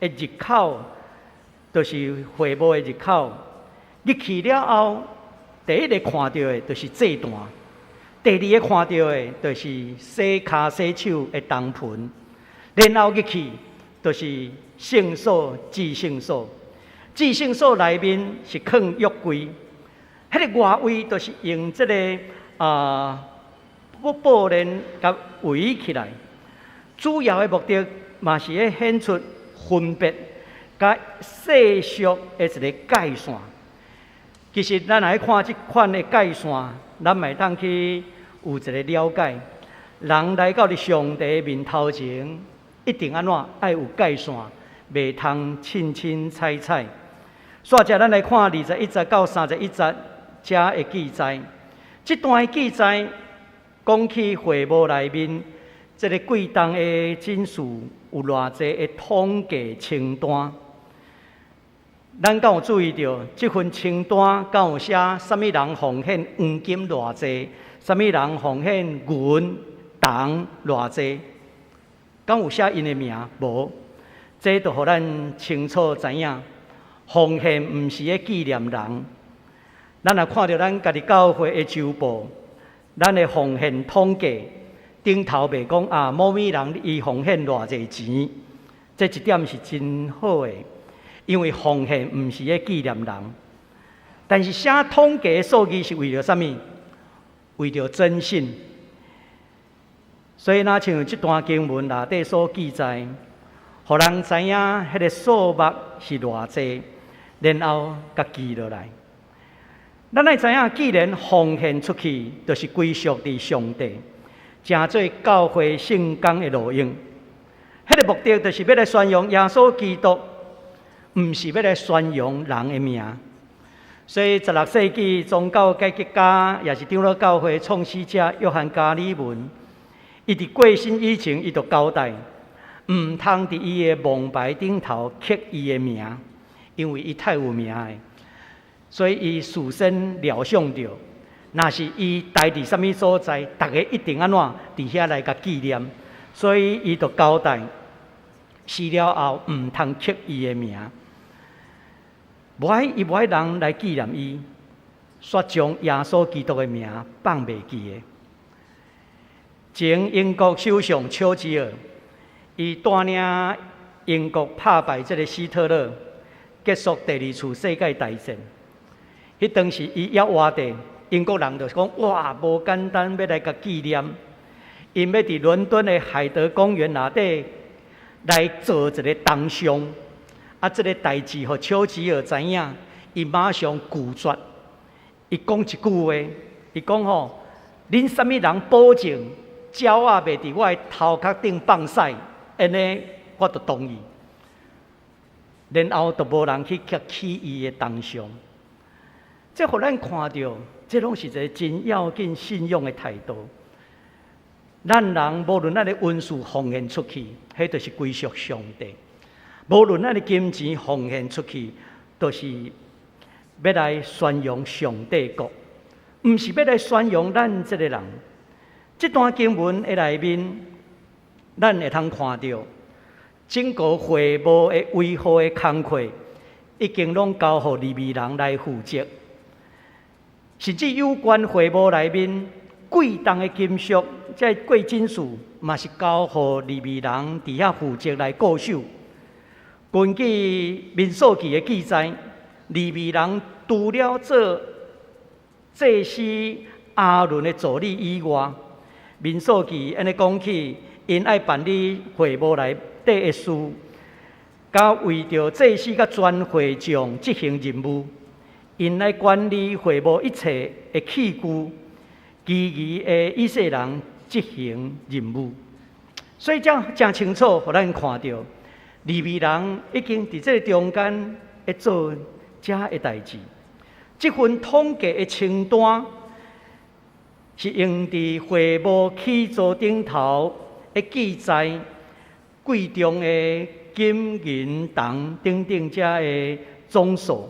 的入口，就是会幕的入口。入去了后，第一个看到的就是祭坛，第二个看到的就是洗骹洗手的铜盆，然后入去就是圣所、至圣所。至圣所内面是放约柜，迄个外围就是用这个布帘甲围起来。主要的目的嘛是要显出分别甲世俗的一个界线。其实咱来看这款的界线，咱咪当去有一个了解。人来到上帝面头前，一定安怎爱有界线，袂通凊凊彩彩。煞者咱来看21节到31节，遮的记载。这段的记载讲起会幕内面，这个贵重的真事有偌济的统计清单。咱敢有注意到，这份清单敢有写什么人奉献黄金偌济，什么人奉献银铜偌济？敢有写因的名？无，这就互咱清楚知影，奉献毋是咧纪念人。咱若看到咱家己教会的周报，咱的奉献统计顶头袂讲某米人伊奉献偌济钱，这一点是真好的。因为奉献毋是咧纪念人，但是写统计的数据是为了什么？为了真信。所以，像这段经文内底所记载，互人知影迄个数目是偌济，然后甲记落来。咱来知影，既然奉献出去，就是归属伫上帝，成做教会圣工的路用。迄个目的就是要来宣扬耶稣基督。毋是要来宣扬人的名，所以16世纪宗教改革家，也是长老教会创始者约翰加里文，伊伫过身以前，伊就交代，毋通伫伊的蒙牌顶头刻伊的名，因为伊太有名的，所以伊事先料想到，若是伊待伫什么所在，大家一定安怎伫遐来甲纪念，所以伊就交代，死了后毋通刻伊的名。伊无爱人来纪念伊，煞将耶稣基督的名放袂记的。前英国首相丘吉尔，伊带领英国打败这个希特勒，结束第2次世界大战。迄当时伊要活地，英国人就讲：哇，无简单，要来甲纪念。因要伫伦敦的海德公园内底来做一个铜像。这个代志，互丘吉尔知影，伊马上拒绝。伊讲一句话，伊讲吼：恁什么人保证鸟仔袂伫我的头壳顶放屎？安尼我就同意。然后就无人去起伊的铜像。这互咱看到，这拢是一个真要紧信仰的态度。咱人无论咱的恩赐奉献出去，迄就是归属上帝。无论咱的金钱奉献出去，都是要来宣扬上帝国，毋是要来宣扬咱这个人。这段经文的内面，咱会通看到，整个会幕的维护的工作，已经拢交互利未人来负责。甚至有关会幕内面贵重的金属，这贵金属嘛是交互利未人伫遐负责来固守。根据民数记的记载，利未人除了做祭司亚伦的助理以外，民数记安尼讲起，因爱办理会幕内底的事，甲为着祭司甲全会众执行任务，因来管理会幕一切的器具，其余的以色列人执行任务。所以真清楚，互咱看到。利未人已经伫这中间会做这的代志，这份统计的清单是用伫会幕起座顶头的记载，贵重的金银铜等等这的总数，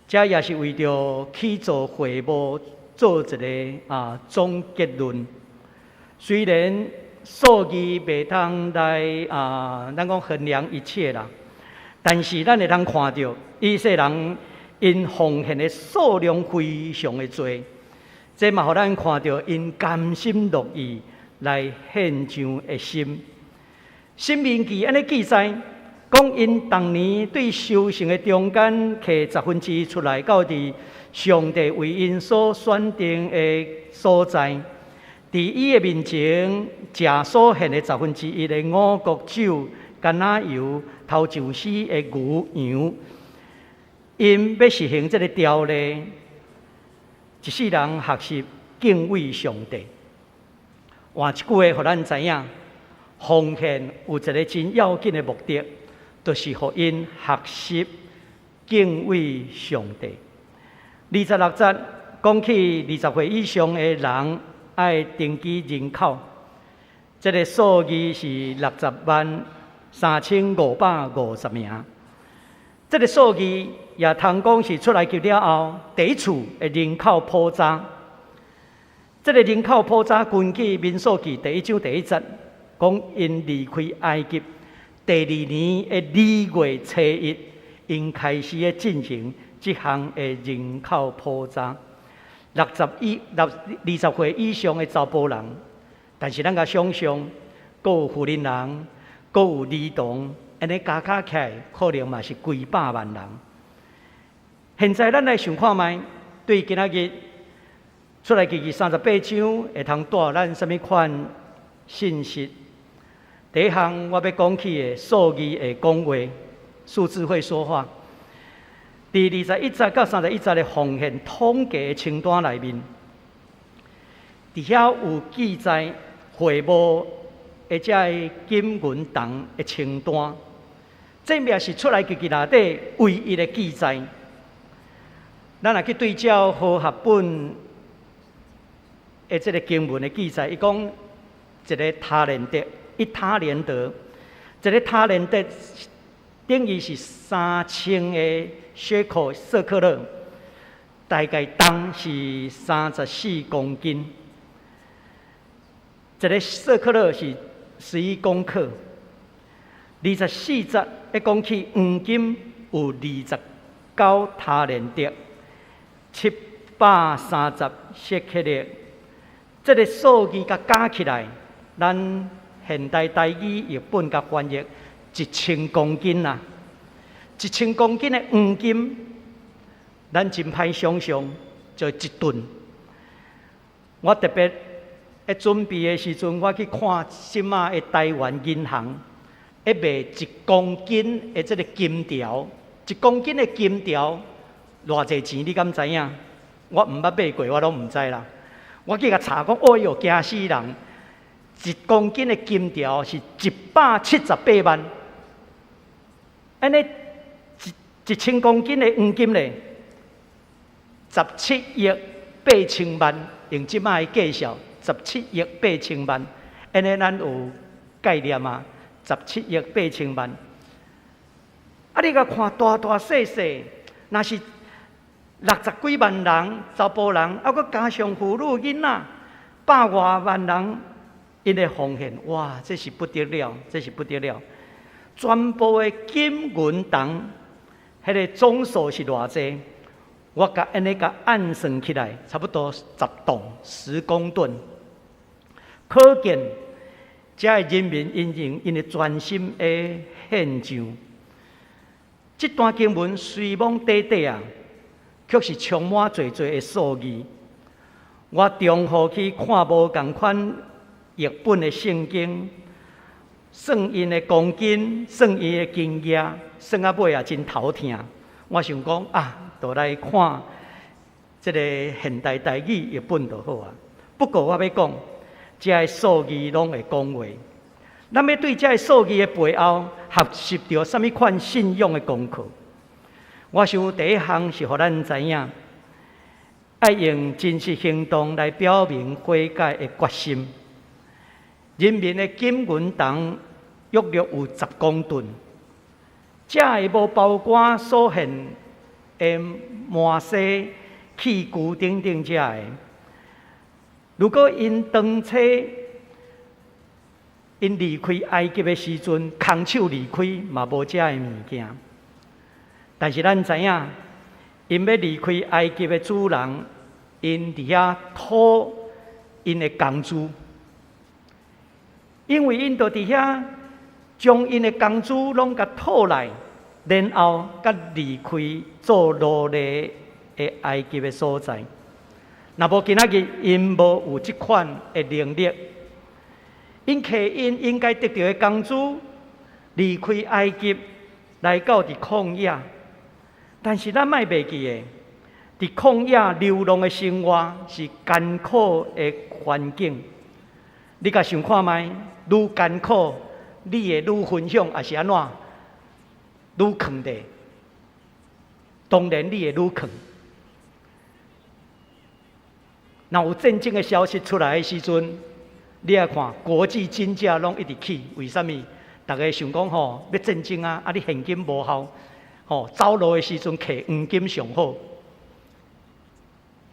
这也是为着起座会幕做一个总结论。虽然数据袂通来咱讲衡量一切啦，但是咱会通看到以色列人因奉献的数量非常的多，这嘛，互咱看到因甘心乐意来献上的心。申命记安尼记载，讲因当年对收成的中间摕1/10出来，到伫上帝为因所选定的所在，伫伊的面前食所献的1/10的五穀酒、橄榄油、头上丝的牛羊。因要实行这个条例，一世人学习敬畏上帝。换一句话，互咱知影，奉献有一个真要紧的目的，就是互因学习敬畏上帝。26节讲起20岁以上的人爱登记人口，这个数字是603550名。这个数字也通讲是出来记了后第一次的人口普查。这个人口普查根据民数记第1章第1节，讲因离开埃及第2年的2月初1，因开始的进行这项的人口普查。20岁以上的查甫人，但是咱甲想象，阁有妇人人，阁有儿童。安尼加起来，可能嘛是几百万人。现在咱来想看卖，对今仔日出来记38章会通带咱什么款信息？第一项我要讲起的数字的讲话，数字会说话。第21节到31节的奉献统计的清单内面，伫遐有记载会务的这个金银铜的清单。这也是出来记内底唯一的记载。咱若去对照和合本的这个经文的记载，伊讲一个他连得，一他连得，一个他连得等于是3000个舍克勒，大概重是34公斤。一个舍克勒是11公克。24节一讲起黄金有29他连得，730舍克勒。这个数字甲加起来，咱现代台语译本甲翻译1000公斤啊！1000公斤的黄金，咱真歹想象，就1吨。我特别在准备的时阵，我去看什么的台湾银行。一卖1公斤的这个金条，1公斤的金条偌济钱？你敢知影？我毋捌买过，我拢毋知啦。我去甲查讲，哎哟，惊死人！1公斤的金条是178万，安尼1000公斤的黄金咧，17亿8千万，用即摆的计数，17亿8千万，安尼咱有概念啊？17亿8千万，啊！你甲看大大细细，若是60几万人查甫人，啊，佮加上妇女囡仔，100多万人，因的奉献，哇！这是不得了，这是不得了！全部的金银铜，迄个总数是偌济？我甲安尼甲按算起来，差不多10吨10公吨，可见。这人民因的专心的献上，这段经文随蒙短短啊，却是充满侪的数字。我中途去看无同款译本的圣经，算因的公斤，算因的斤额，算到尾也真头疼。我想讲啊，就来看这个现代台语译本就好啊。不过我要讲。这些数字拢会讲话，咱要对这些数字的背后学习到什么款信仰的功课？我想第一项是互咱知影，爱用真实行动来表明悔改的决心。人民的金银铜约有10公吨，这会无包括所献的麻糬、器具等等这的。如果因当初因离开埃及的时阵，空手离开嘛无遮的物件。但是咱知影，因要离开埃及的主人，因伫遐讨因的工资，因为因就伫遐将因的工资拢甲讨来，然后甲离开做奴隶的埃及的所在。若无今仔日因无有即款的能力，因摕因应该得到的工资，离开埃及来到伫旷野。但是咱莫袂记的，伫旷野流浪的生活是艰苦的环境。你甲想看觅，愈艰苦，你会愈分享，还是安怎？愈扛地，当然你会愈扛。若有战争的消息出来的时阵，你来看国际金价拢一直起，为什么？大家想讲吼，要战争啊，你现金无效，走路的时阵摕黄金上好。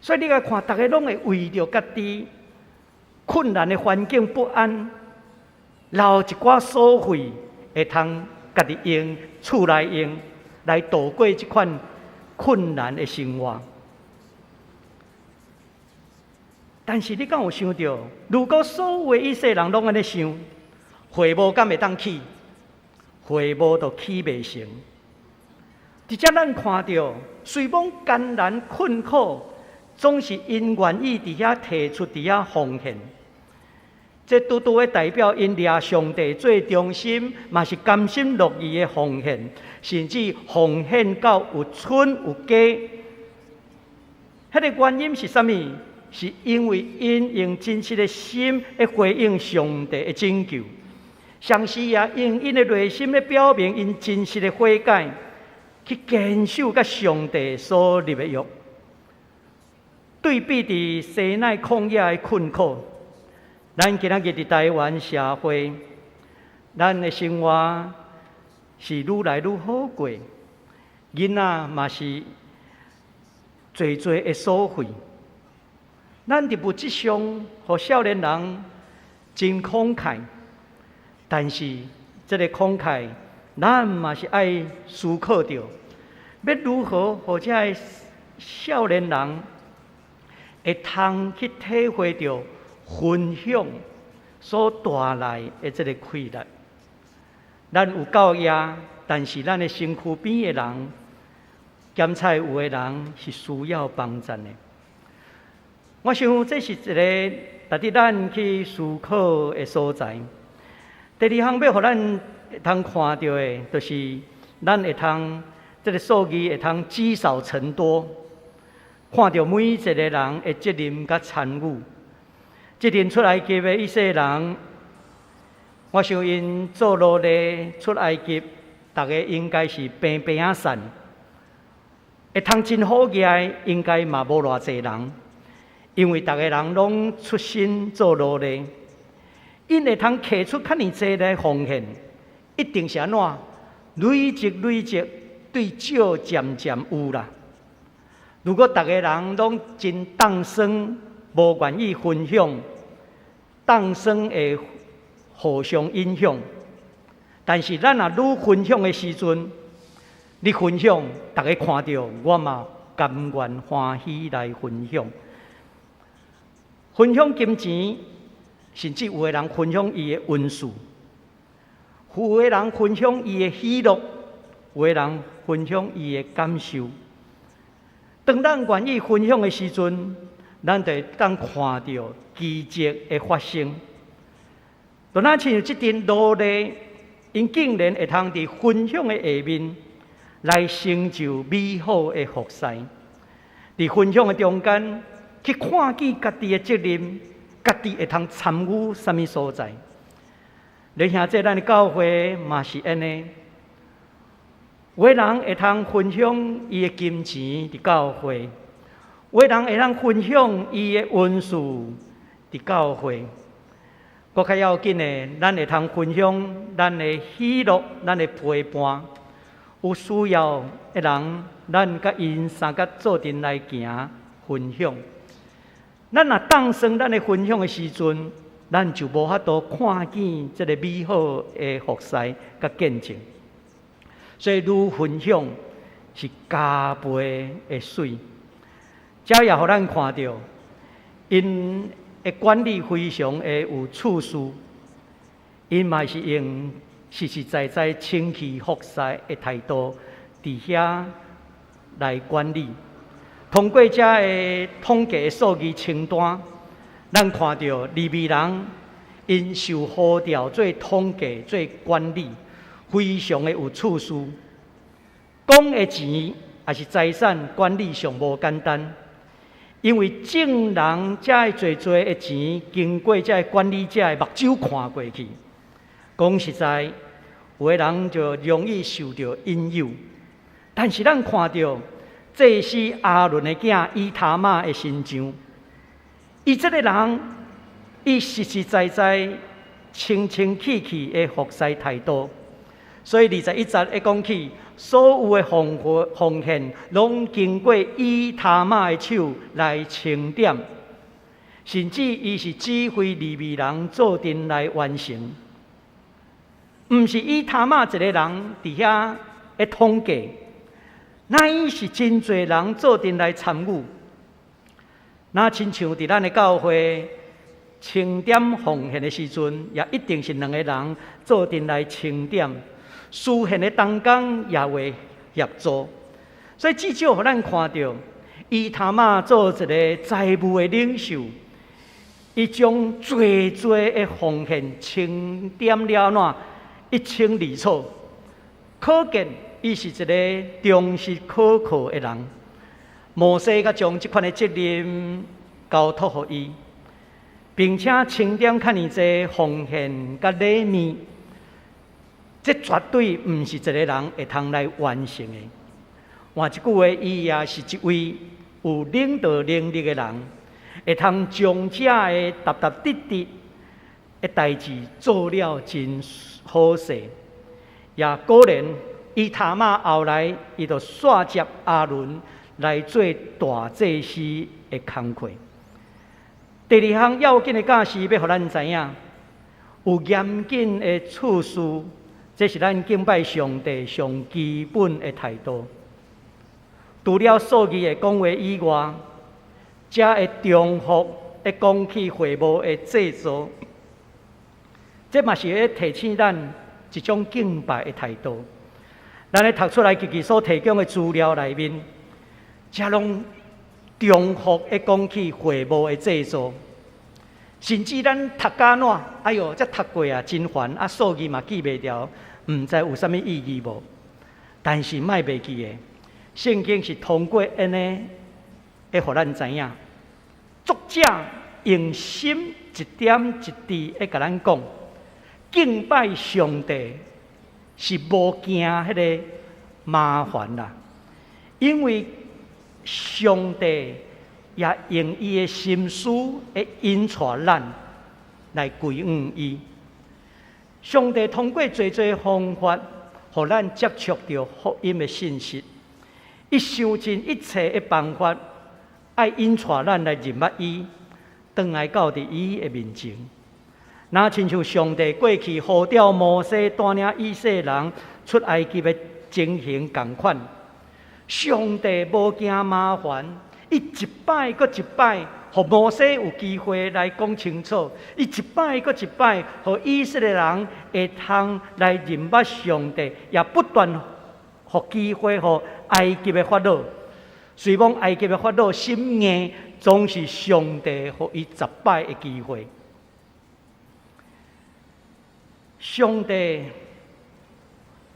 所以你来看，大家拢会为着家己困难的环境不安，留一寡所费，会通家己用厝内用来度过这款困难的生活。但是你敢有想到，如果所有的以色列人拢安尼想，会无敢会当起，会无就起袂成。直接咱看到，虽讲艰难困苦，总是因愿意伫遐提出伫遐奉献。这拄拄的代表因掠上帝最忠心，嘛是甘心乐意的奉献，甚至奉献到有剩有加。迄个原因是啥物？是因为因用真实的心来回应上帝的拯救，同时也用因的内心来表明因真实的悔改，去坚守甲上帝所立的约。对比伫西奈旷野的困苦，咱今仔日伫台湾社会，咱的生活是愈来愈好过，囡仔嘛是侪侪的所费。咱伫物质上，互少年人真慷慨，但是这个慷慨，咱嘛是爱思考着，要如何互这个少年人会通去体会着分享所带来的这个快乐。咱有教育，但是咱的身躯边的人，检菜有的人是需要帮助的。我想这是一个值得咱去思考的所在。第二项要互咱会通看到的，就是咱会通这个数字会通积少成多，看到每一个人的责任甲参与。这阵出埃及的以色列人，我想因做奴隶出埃及，大家应该是平平啊散，会通真好个，应该嘛无偌济人。因为大家人拢出身做奴隶，因会通摕出较尔济来奉献，一定是安怎？累积累积，对少渐渐有啦。如果大家人拢真当生，无愿意分享，当生会互相影响。但是咱若愈分享的时阵，你分享，大家看到，我嘛甘愿欢喜来分享。分享金钱，甚至有的人分享伊的温数，有的人分享伊的喜乐，有的人分享伊的感受。当咱愿意分享的时阵，咱就会当看到奇迹的发生。就那像这阵奴隶，因竟然会通伫分享的下面来成就美好的福事。伫分享的中间，去看见家己的责任，家己会通参与什么所在。你兄弟，咱的教会嘛是安尼，有的人会通分享伊的金钱伫教会，有的人会通分享伊的温数伫教会。搁较要紧的，咱会通分享咱的喜乐，咱的陪伴。有需要的人，咱甲因三甲做阵来行分享。咱若当生咱的分享的时阵，咱就无法度看见这个美好的福事甲见证。所以愈分享，是加倍的水。这也互咱看到，因的管理非常的有处事，因嘛是用实实在在、清气服实的态度伫遐来管理。通过这个统计的数据清单，咱看到利未人因受呼召做统计、做管理，非常的有处事。讲的钱也是财产管理上无简单，因为正人遮济的钱，经过遮管理者的目睭看过去，讲实在，有的人就容易受到引诱。但是咱看到祭司亚伦的囝以他玛的身上，伊这个人，伊实实在在、清清气气的服侍态度。所以21节会讲起，所有的奉献，拢经过以他玛的手来清点，甚至伊是指挥利未人做阵来完成，毋是以他玛一个人伫遐的统计。那伊是真侪人做阵来参与，那亲像伫咱的教会清点奉献的时阵，也一定是2个人做阵来清点，事献的同工也会协助。所以至少互咱看到，以他玛做一个财务的领袖，伊将最的奉献清点了哪，一清二楚，可见伊是一个重视可靠的人。摩西甲将这款的责任交托予伊，并且清点较尼济奉献甲礼物，这绝对毋是一个人会通来完成的。换一句话，伊也是一位有领导能力的人，会通将这个踏踏实实的代志做了真好势。也果然，以他玛后来，伊就刷接亚伦来做大祭司的工课。第2项要紧的假事，要互咱知影，有严谨的处事，这是咱敬拜上帝上基本的态度。除了数据的讲话以外，这会重复的讲起会务的制作，这嘛是咧提醒咱一种敬拜的态度。咱咧读出来自己所提供的资料内面，这拢重复的讲起会务的制作，甚至咱读甲哪，哎哟，这读过啊，真烦啊，数字嘛记袂牢，毋知有啥物意义无？但是莫袂记的，圣经是通过安尼，会互咱知影，作者用心一点一滴的甲咱讲，敬拜上帝是无惊迄个麻烦啦，因为上帝也用伊的心思来引带咱来归向伊。上帝通过侪侪方法，互咱接触到福音的信息。伊想尽一切的办法，爱引带咱来认捌伊，转来到伫伊的面前。那亲像上帝过去呼召摩西带领以色列人出埃及的情形同款，上帝无惊麻烦，伊一摆搁一摆，互摩西有机会来讲清楚；伊一摆搁一摆，互以色列人会通来认捌上帝，也不断互机会，互埃及的法老。虽望埃及的法老心硬，总是上帝互伊10摆的机会。上帝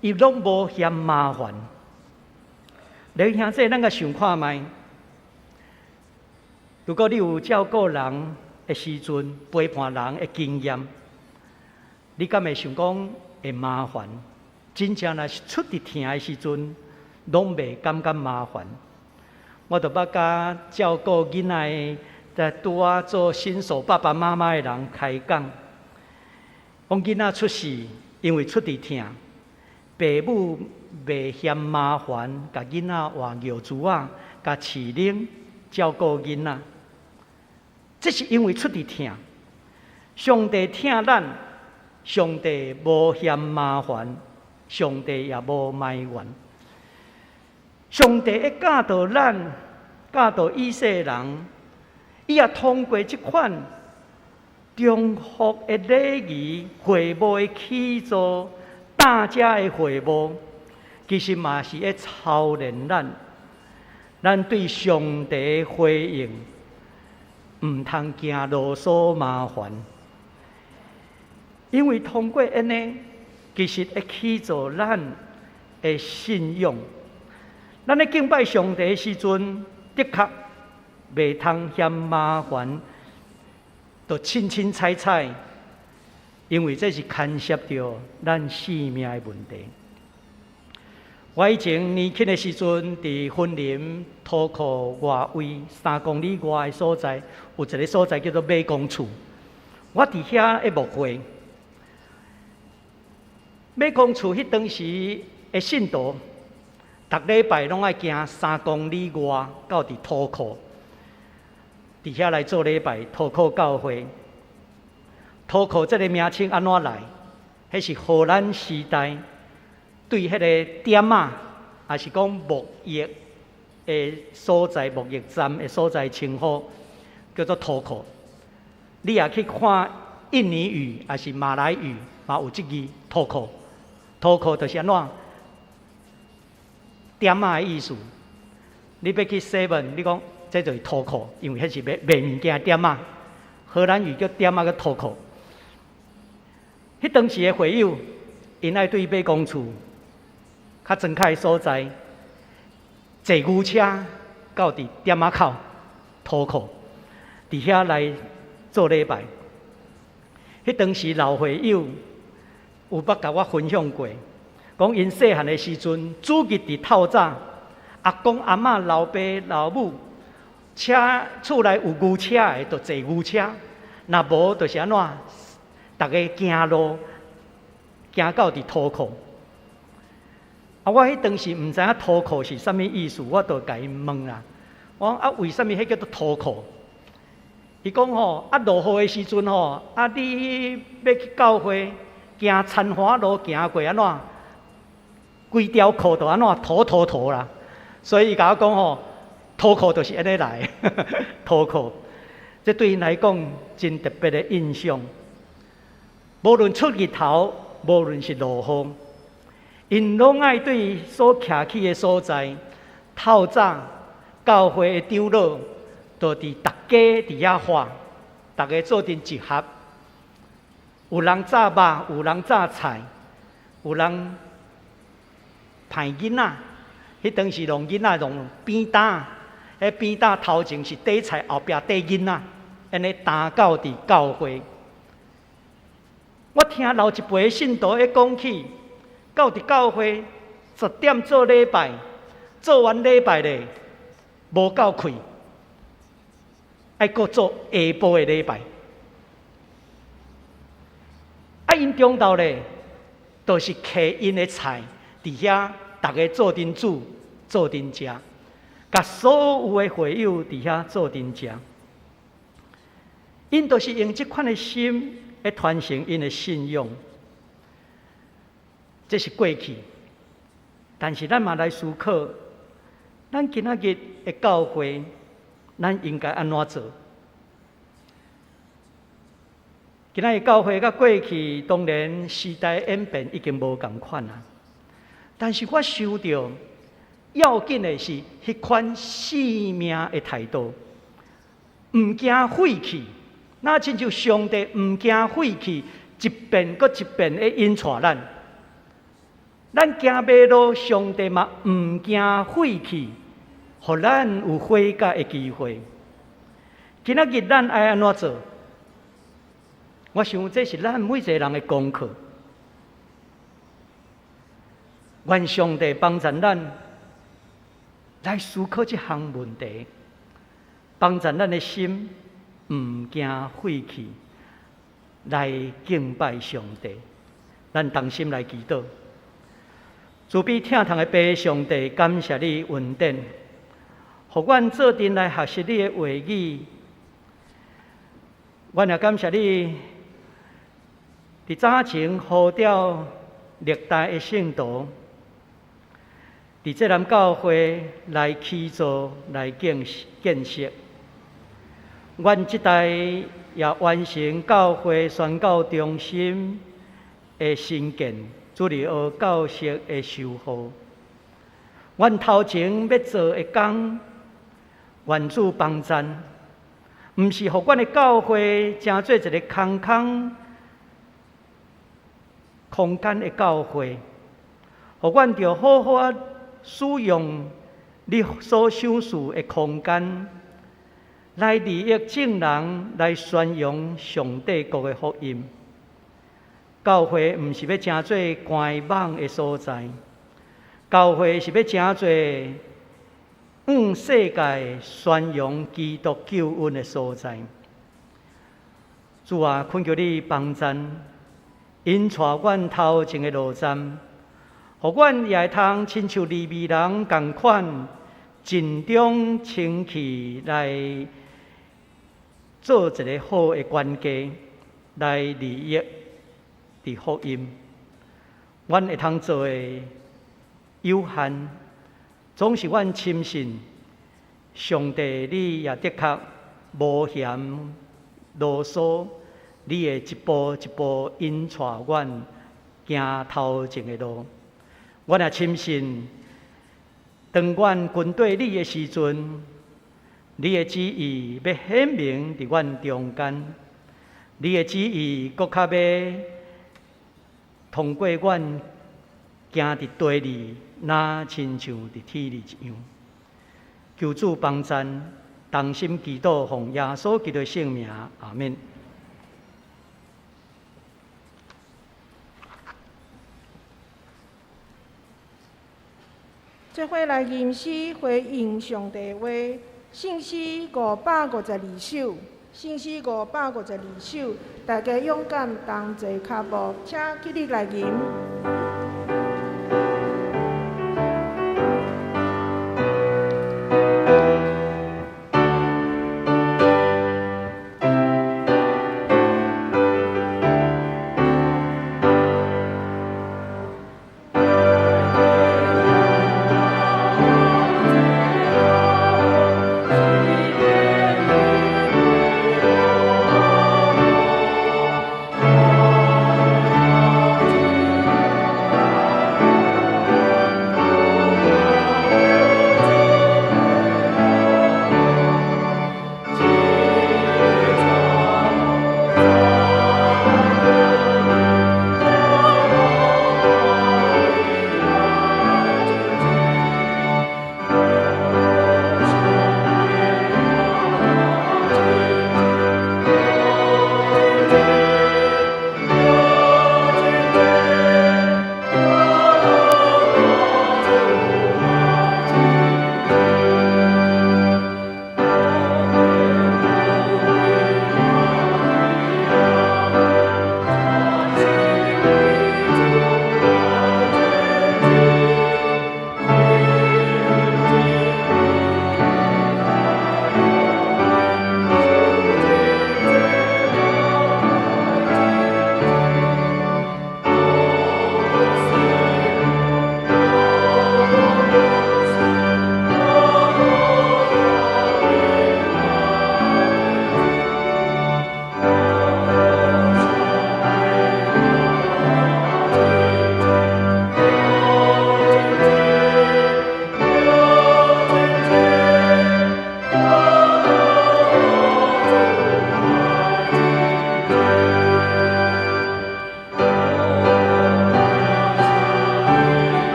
伊拢无嫌麻烦。你兄弟，咱个想看卖？如果你有照顾人的时阵，陪伴人的经验，你敢会想讲会麻烦？真正若是出伫疼的时阵，拢袂感觉麻烦。我就捌甲照顾囡仔在拄啊做新手爸爸妈妈的人开讲。讲囡仔出事，因为出伫疼，父母袂嫌麻烦，甲囡仔换尿珠啊，甲饲奶照顾囡仔，这是因为出伫疼。上帝疼咱，上帝无嫌麻烦，上帝也无埋怨。上帝会教导咱，教导以色列人，伊也通过这款中福的礼仪、会幕的起造、大家的会幕，其实嘛是在操练咱对上帝的回应，唔通惊啰嗦麻烦，因为通过安尼，其实会起造咱的信仰。咱咧敬拜上帝的时阵，的确袂通嫌麻烦，就清彩，因为这是牵涉到咱性命的问题。我以前年轻的时阵，伫婚林土库外围3公里外的所在，有一个所在叫做马公厝。我伫遐一牧会，马公厝迄当时的信徒。逐礼拜拢爱行3公里外到伫土库，伫遐来做礼拜。土库教会，土库这个名称安怎来？迄是荷兰时代对迄个点啊，也是讲牧业的所在、牧业站的所在称呼，叫做土库。你也去看印尼语，也是马来语，嘛有这字土库。土库就是安怎？点啊的意思，你要去 7， 你讲这就是土库，因为迄是卖物件点啊。荷兰语叫点啊个土库。迄当时的会友，因爱对马公厝较庄开的所在，坐牛车到伫点啊口土库，伫遐来做礼拜。迄当时老会友有捌甲我分享过。讲因细汉的时阵，主日伫透早，阿公阿嬷、老爸老母，车厝内有牛车的，就坐牛车；若无，就是安怎，大家行路，行到伫土库。我迄当时毋知影土库是啥物意思，我就甲因问啦。我讲为什么迄叫做土库？伊讲吼，落雨的时阵吼，你要去教会，行田花路行过安怎？规条裤都安怎土啦，所以伊甲我讲吼，土裤就是安尼来，土裤，这对因来讲真特别的印象。无论出日头，无论是落雨，因拢爱对所徛起的所在，透早教会的长老，就伫大家伫遐画，大家做阵集合，有人炸肉，有人炸菜，有人派囡仔，迄当时弄囡仔弄扁担，迄扁担头前是底菜，后壁底囡仔，安尼担到伫教会。我听老一辈的信徒咧讲起，到伫教会10点做礼拜，做完礼拜咧无够气，爱搁做下晡的礼拜。因中昼咧，都是摕因的菜。伫遐，大家做阵煮，做阵食，甲所有的会友伫遐做阵食。因都是用这款的心来传承因的信仰，这是过去。但是咱嘛来思考，咱今仔日的教会，咱应该安怎做？今仔日教会甲过去，当然时代演变已经无同款啦。但是我想到，要紧的是迄款生命的态度，唔惊废去。那亲像上帝唔惊废去，一遍搁一遍的引带咱。咱行马路，上帝嘛唔惊废去，互咱有悔改的机会。今仔日咱爱安怎做？我想这是咱每一个人的功课。愿上帝帮助咱来思考这项问题，帮助咱的心唔惊废去，来敬拜上帝。咱同心来祈祷。慈悲疼痛的爸上帝，感谢你恩典，互阮做阵来学习你的话语。阮也感谢你，伫早前呼召历代的圣徒。伫这南教会来起造、来建设。阮即代也完成教会宣教中心的新建，主日学教室的修复。阮头前要做的工，愿主帮赞，毋是互阮的教会成做一个空间的教会，互阮着好好啊使用你所赏赐的空间，来利益众人，来宣扬上帝国的福音。教会毋是要成做观望的所在，教会是要成做世界宣扬基督救恩的所在。主啊，恳求你帮赞，引带阮头前的路站，互阮也会通亲像利未人同款，尽忠清气来做一个好的管家，来利益伫福音。阮会通做的有限，总是阮深信，上帝你也的确无嫌啰嗦，你会一步一步引带阮行头前的路。阮也深信，当阮军队你的时阵，你的旨意要显明伫阮中间，你的旨意搁较要通过阮行伫地里，若亲像伫天里一样。求主帮赞，同心祈祷，奉耶稣基督的圣名，阿们。这回来吟诗回应上帝话，信诗552首，信诗552首，大家勇敢同齐脚步，请起立来吟。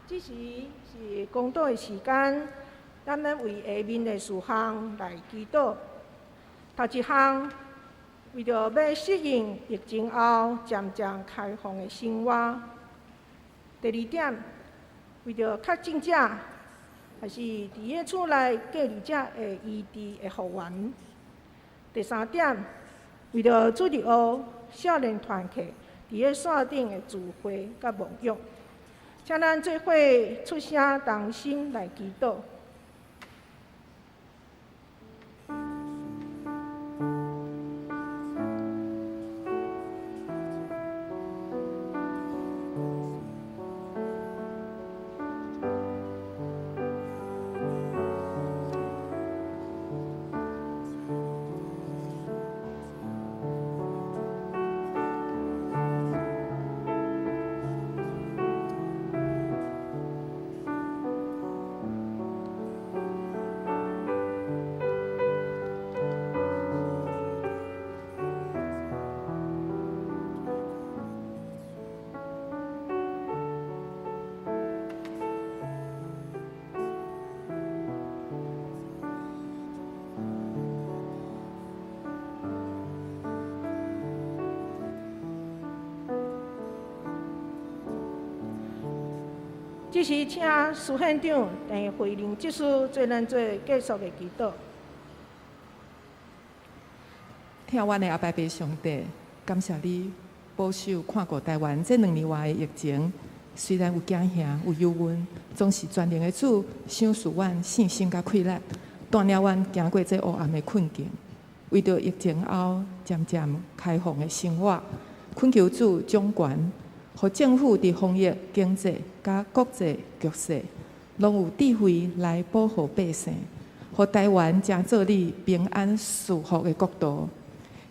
这时是公道的时间，咱们为下面的事项来祈祷。头一项，为着要适应疫情后渐渐开放的生活；第二点，为着确诊者还是伫个厝内隔离者的医治的复原；第三点，为着主日学少年团契伫个线顶的聚会甲牧养。请咱做伙出声同心来祈祷。这时，请苏县长陈慧玲执事做咱做结束的祈祷。听阮的阿伯伯上帝，感谢你保守看顾台湾这2年外的疫情，虽然有惊吓有忧郁，总是全能的主赏赐阮信心甲气力，带领阮行过这黑暗的困境。为着疫情后渐渐开放的生活，恳求主掌权。互政府伫防疫、经济、甲国际局势，拢有智慧来保护百姓，互台湾成做你平安舒服的国度。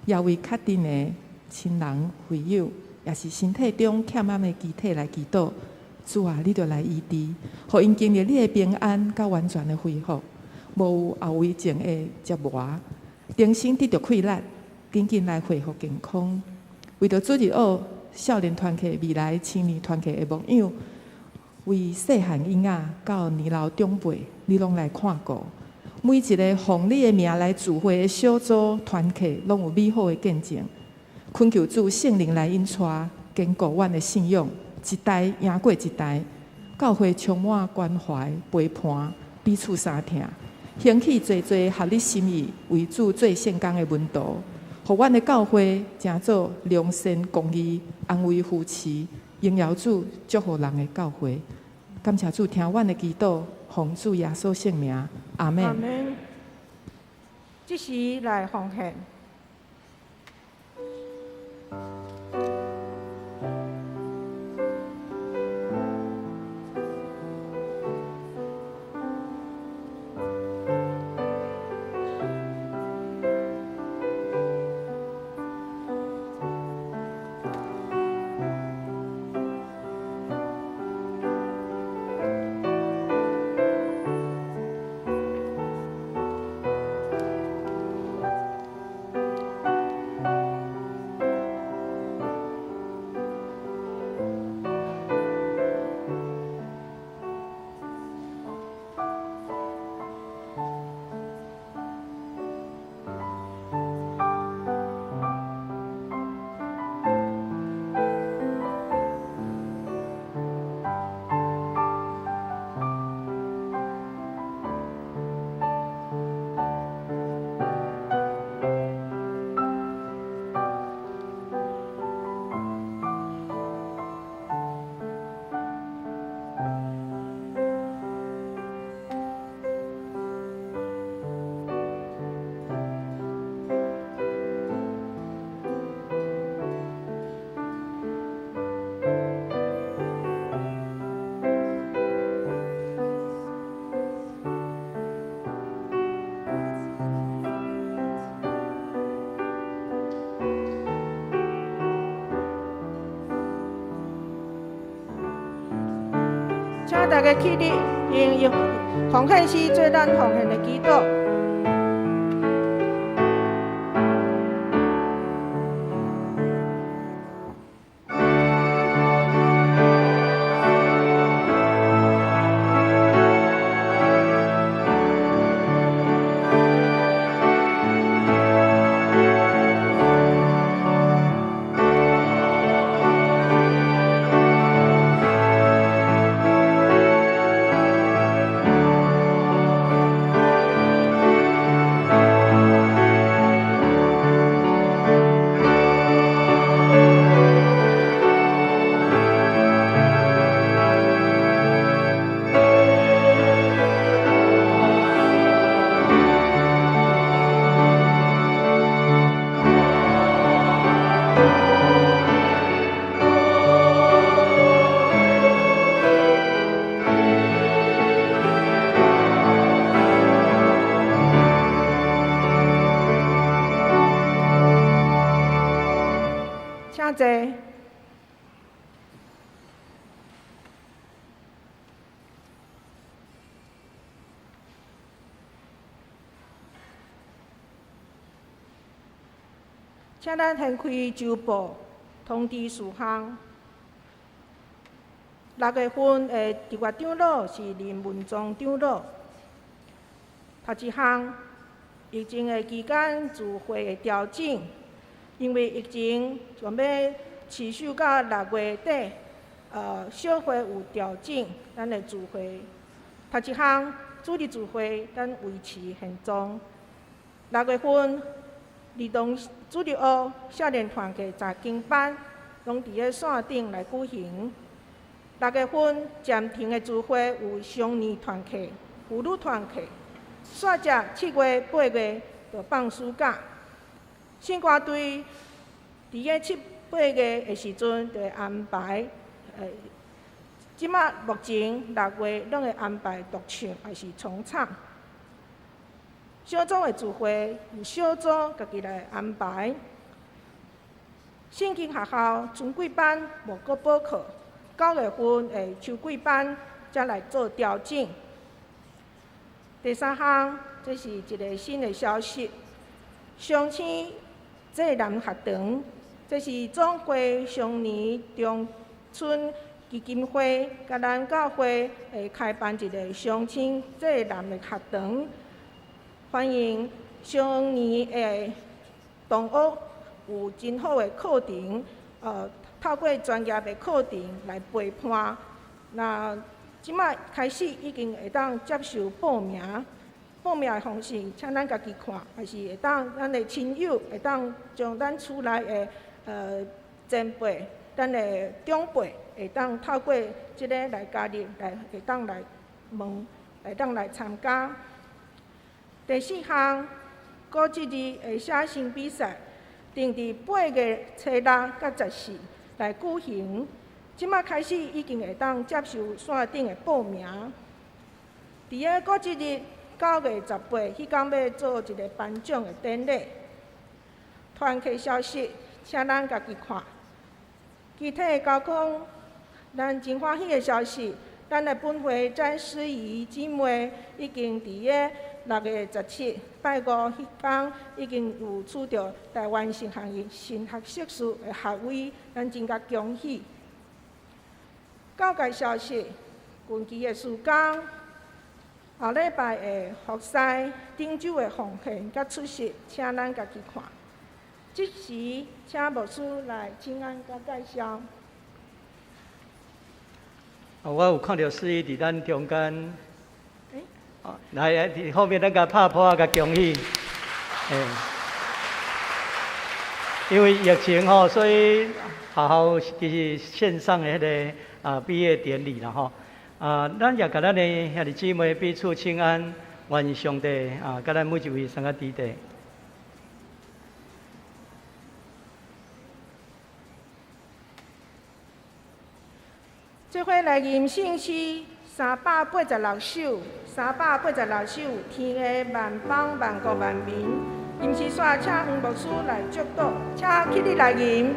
也为确定的亲人、会友，也是身体中欠缺的肢体来祈祷。主啊，你着来医治，互因经历你的平安甲完全的恢复，无有后遗症的折磨，重新得到气力，紧紧来恢复健康。为着主日学少年团契未来青年团契的牧养，为细汉婴仔到年老长辈，你拢来看顾。每一个奉你的名来聚会的小组团契，拢有美好的见证。恳求主圣灵来引带，坚固阮的信仰，一代赢过一代。教会充满关怀、陪伴，彼此相听，兴起侪侪合你心意、为主做圣工的门徒。互阮的教会成做良善、公义、安慰扶持、荣耀主、祝福人的教会。感谢主听阮的祈祷，奉主耶稣圣名，阿门。阿门。这时来奉献。请大家起立，用奉献诗做咱奉献的祈祷。请坐。请咱掀开周报，通知事项。6月份的治月长老是林文忠长老。头一项，疫情的期间聚会的调整，因为疫情将要持续到6月底，小会有调整，咱的聚会。头一项，主日聚会咱维持现状。6月份，儿童主日学少年团契查经班，拢伫个线顶来举行。6月份暂停的聚会有双年团契、妇女团契。煞只7月、8月就放暑假。圣歌队伫个7、8月的时阵就会安排，即马目前6月拢会安排独唱还是重唱。小组的聚会由小组家己来安排。圣经学校春季班无搁补课，9月份的秋季班才来做调整。第三项，这是一个新的消息，双星济南学堂，这是总会上年中春基金会甲咱教会会开办一个双星济南的学堂。欢迎上年的同学有真好的课程，透过专业的课程来陪伴。那即摆开始已经会当接受报名，报名的方式，请咱家己看，还是会当咱的亲友会当将咱厝内的前辈、咱的长辈会当透过即个来加入，会当来问，会当来参加。第四项，国际日的写生比赛，定伫8月6甲14来举行。即马开始已经会当接受线顶的报名。伫个国际日9月18，迄天要做一个颁奖的典礼。团契消息，请咱家己看。具体的交通，咱真欢喜的消息，咱的本会詹诗怡姊妹已经伫个6月17拜五迄天已经有取得台湾神学硕士的学位，咱真甲恭喜。教界消息，近期的事工，后礼拜的服侍、顶周的奉献甲出席，请咱家己看。即时请牧师来请安甲介绍。我有看到司仪伫咱中间，来后面咱甲拍破甲恭喜，因为疫情吼，所以学校其实线上的迄个毕业典礼啦吼，咱也甲咱的兄弟姊妹彼此请安，愿上帝甲咱每一位参加伫地。这回来吟圣诗386首，386首，天下万邦万国万民。吟诗煞请黄牧师来祝祷，请起立来吟。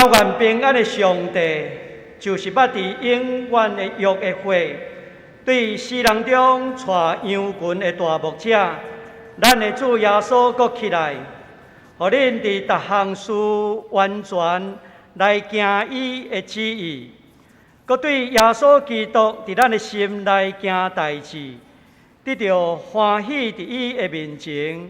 愿平安的上帝，就是捌伫永远的约的会，对世人中带羊群的大牧者，咱的主耶稣搁起来，互恁伫逐项事完全来行伊的旨意，搁对耶稣基督伫咱的心内行代志，得到欢喜伫伊的面前，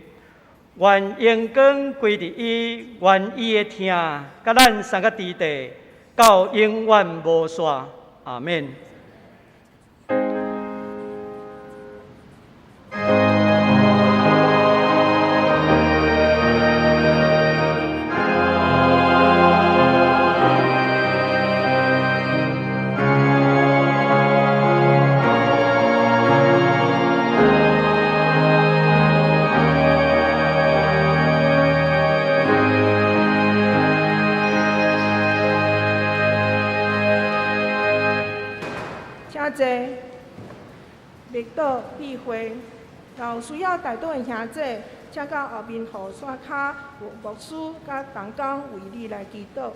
愿阳光归伫伊，愿伊的听，甲咱三个伫地，到永远无煞。阿免。坐，密道避会，有需要带动的兄弟，请到后面雨伞骹有牧师甲同工为你来祈祷。